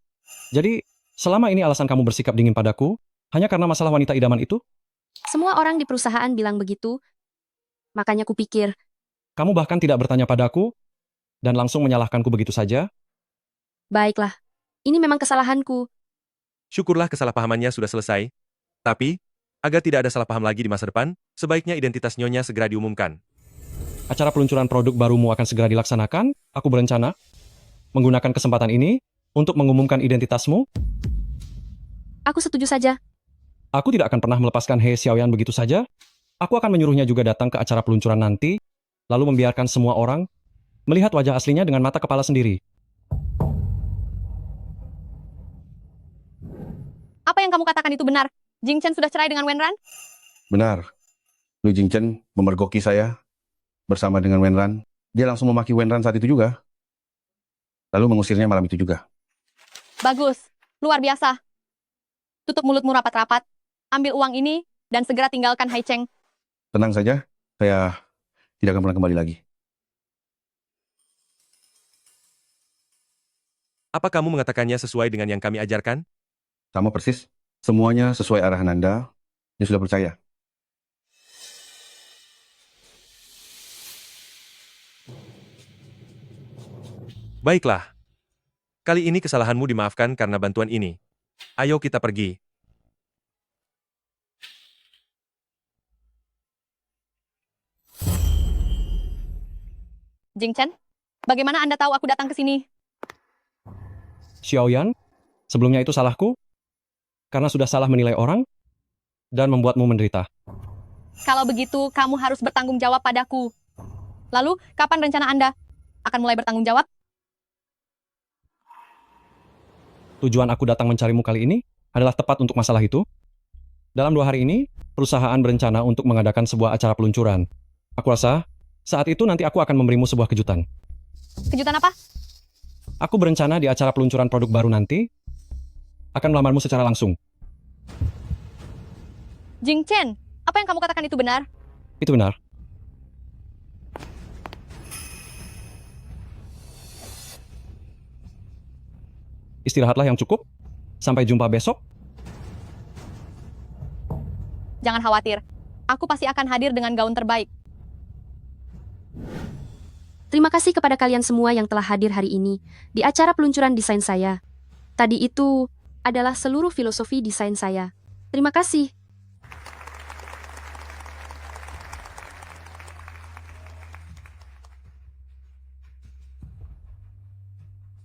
Jadi, selama ini alasan kamu bersikap dingin padaku, hanya karena masalah wanita idaman itu? Semua orang di perusahaan bilang begitu. Makanya kupikir, Kamu bahkan tidak bertanya padaku, dan langsung menyalahkanku begitu saja? baiklah, ini memang kesalahanku. Syukurlah kesalahpahamannya sudah selesai. Tapi, agar tidak ada salah paham lagi di masa depan, sebaiknya identitas Nyonya segera diumumkan. Acara peluncuran produk barumu akan segera dilaksanakan, aku berencana. menggunakan kesempatan ini untuk mengumumkan identitasmu. Aku setuju saja. Aku tidak akan pernah melepaskan He Xiaoyan begitu saja. Aku akan menyuruhnya juga datang ke acara peluncuran nanti, lalu membiarkan semua orang melihat wajah aslinya dengan mata kepala sendiri. Apa yang kamu katakan itu benar? Jing Chen sudah cerai dengan Wenran? Benar. Lu Jingchen memergoki saya bersama dengan Wenran. Dia langsung memaki Wenran saat itu juga. Lalu mengusirnya malam itu juga. Bagus, luar biasa. Tutup mulutmu rapat-rapat, ambil uang ini, dan segera tinggalkan Hai Cheng. Tenang saja, saya tidak akan pernah kembali lagi. Apa kamu mengatakannya sesuai dengan yang kami ajarkan? Sama persis. Semuanya sesuai arahan Anda. Dia sudah percaya. Baiklah. Kali ini kesalahanmu dimaafkan karena bantuan ini. Ayo kita pergi. Jing Chen, bagaimana Anda tahu aku datang ke sini? Xiaoyan, sebelumnya itu salahku, karena sudah salah menilai orang, dan membuatmu menderita. Kalau begitu, kamu harus bertanggung jawab padaku. Lalu, kapan rencana Anda akan mulai bertanggung jawab? Tujuan aku datang mencarimu kali ini adalah tepat untuk masalah itu. Dalam 2 hari ini, perusahaan berencana untuk mengadakan sebuah acara peluncuran. Aku rasa, saat itu nanti aku akan memberimu sebuah kejutan. Kejutan apa? Aku berencana di acara peluncuran produk baru nanti, akan melamarmu secara langsung. Jing Chen, apa yang kamu katakan itu benar? Itu benar. Istirahatlah yang cukup. Sampai jumpa besok. Jangan khawatir, aku pasti akan hadir dengan gaun terbaik. Terima kasih kepada kalian semua yang telah hadir hari ini di acara peluncuran desain saya. Tadi itu adalah seluruh filosofi desain saya. Terima kasih.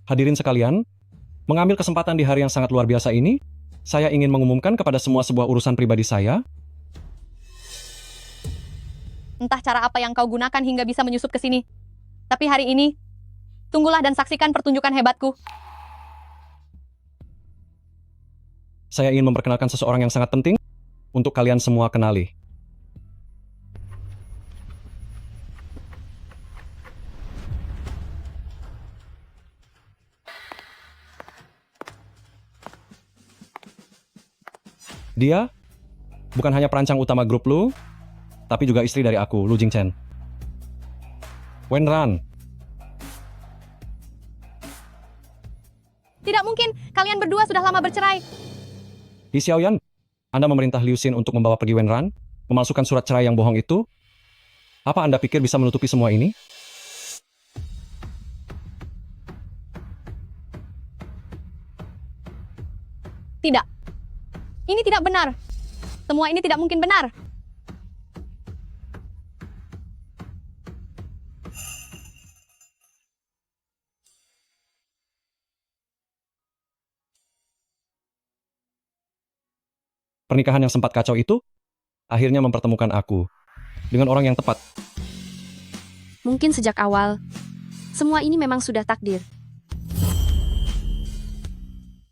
Hadirin sekalian, mengambil kesempatan di hari yang sangat luar biasa ini, saya ingin mengumumkan kepada semua sebuah urusan pribadi saya. Entah cara apa yang kau gunakan hingga bisa menyusup ke sini. Tapi hari ini, tunggulah dan saksikan pertunjukan hebatku. Saya ingin memperkenalkan seseorang yang sangat penting untuk kalian semua kenali. Dia bukan hanya perancang utama grup Lu, tapi juga istri dari aku, Lu Jingchen. Wenran. Tidak mungkin, kalian berdua sudah lama bercerai. He Xiaoyan, Anda memerintah Liu Xin untuk membawa pergi Wenran, memalsukan surat cerai yang bohong itu? Apa Anda pikir bisa menutupi semua ini? Tidak. Ini tidak benar. Semua ini tidak mungkin benar. Pernikahan yang sempat kacau itu akhirnya mempertemukan aku dengan orang yang tepat. Mungkin sejak awal, semua ini memang sudah takdir.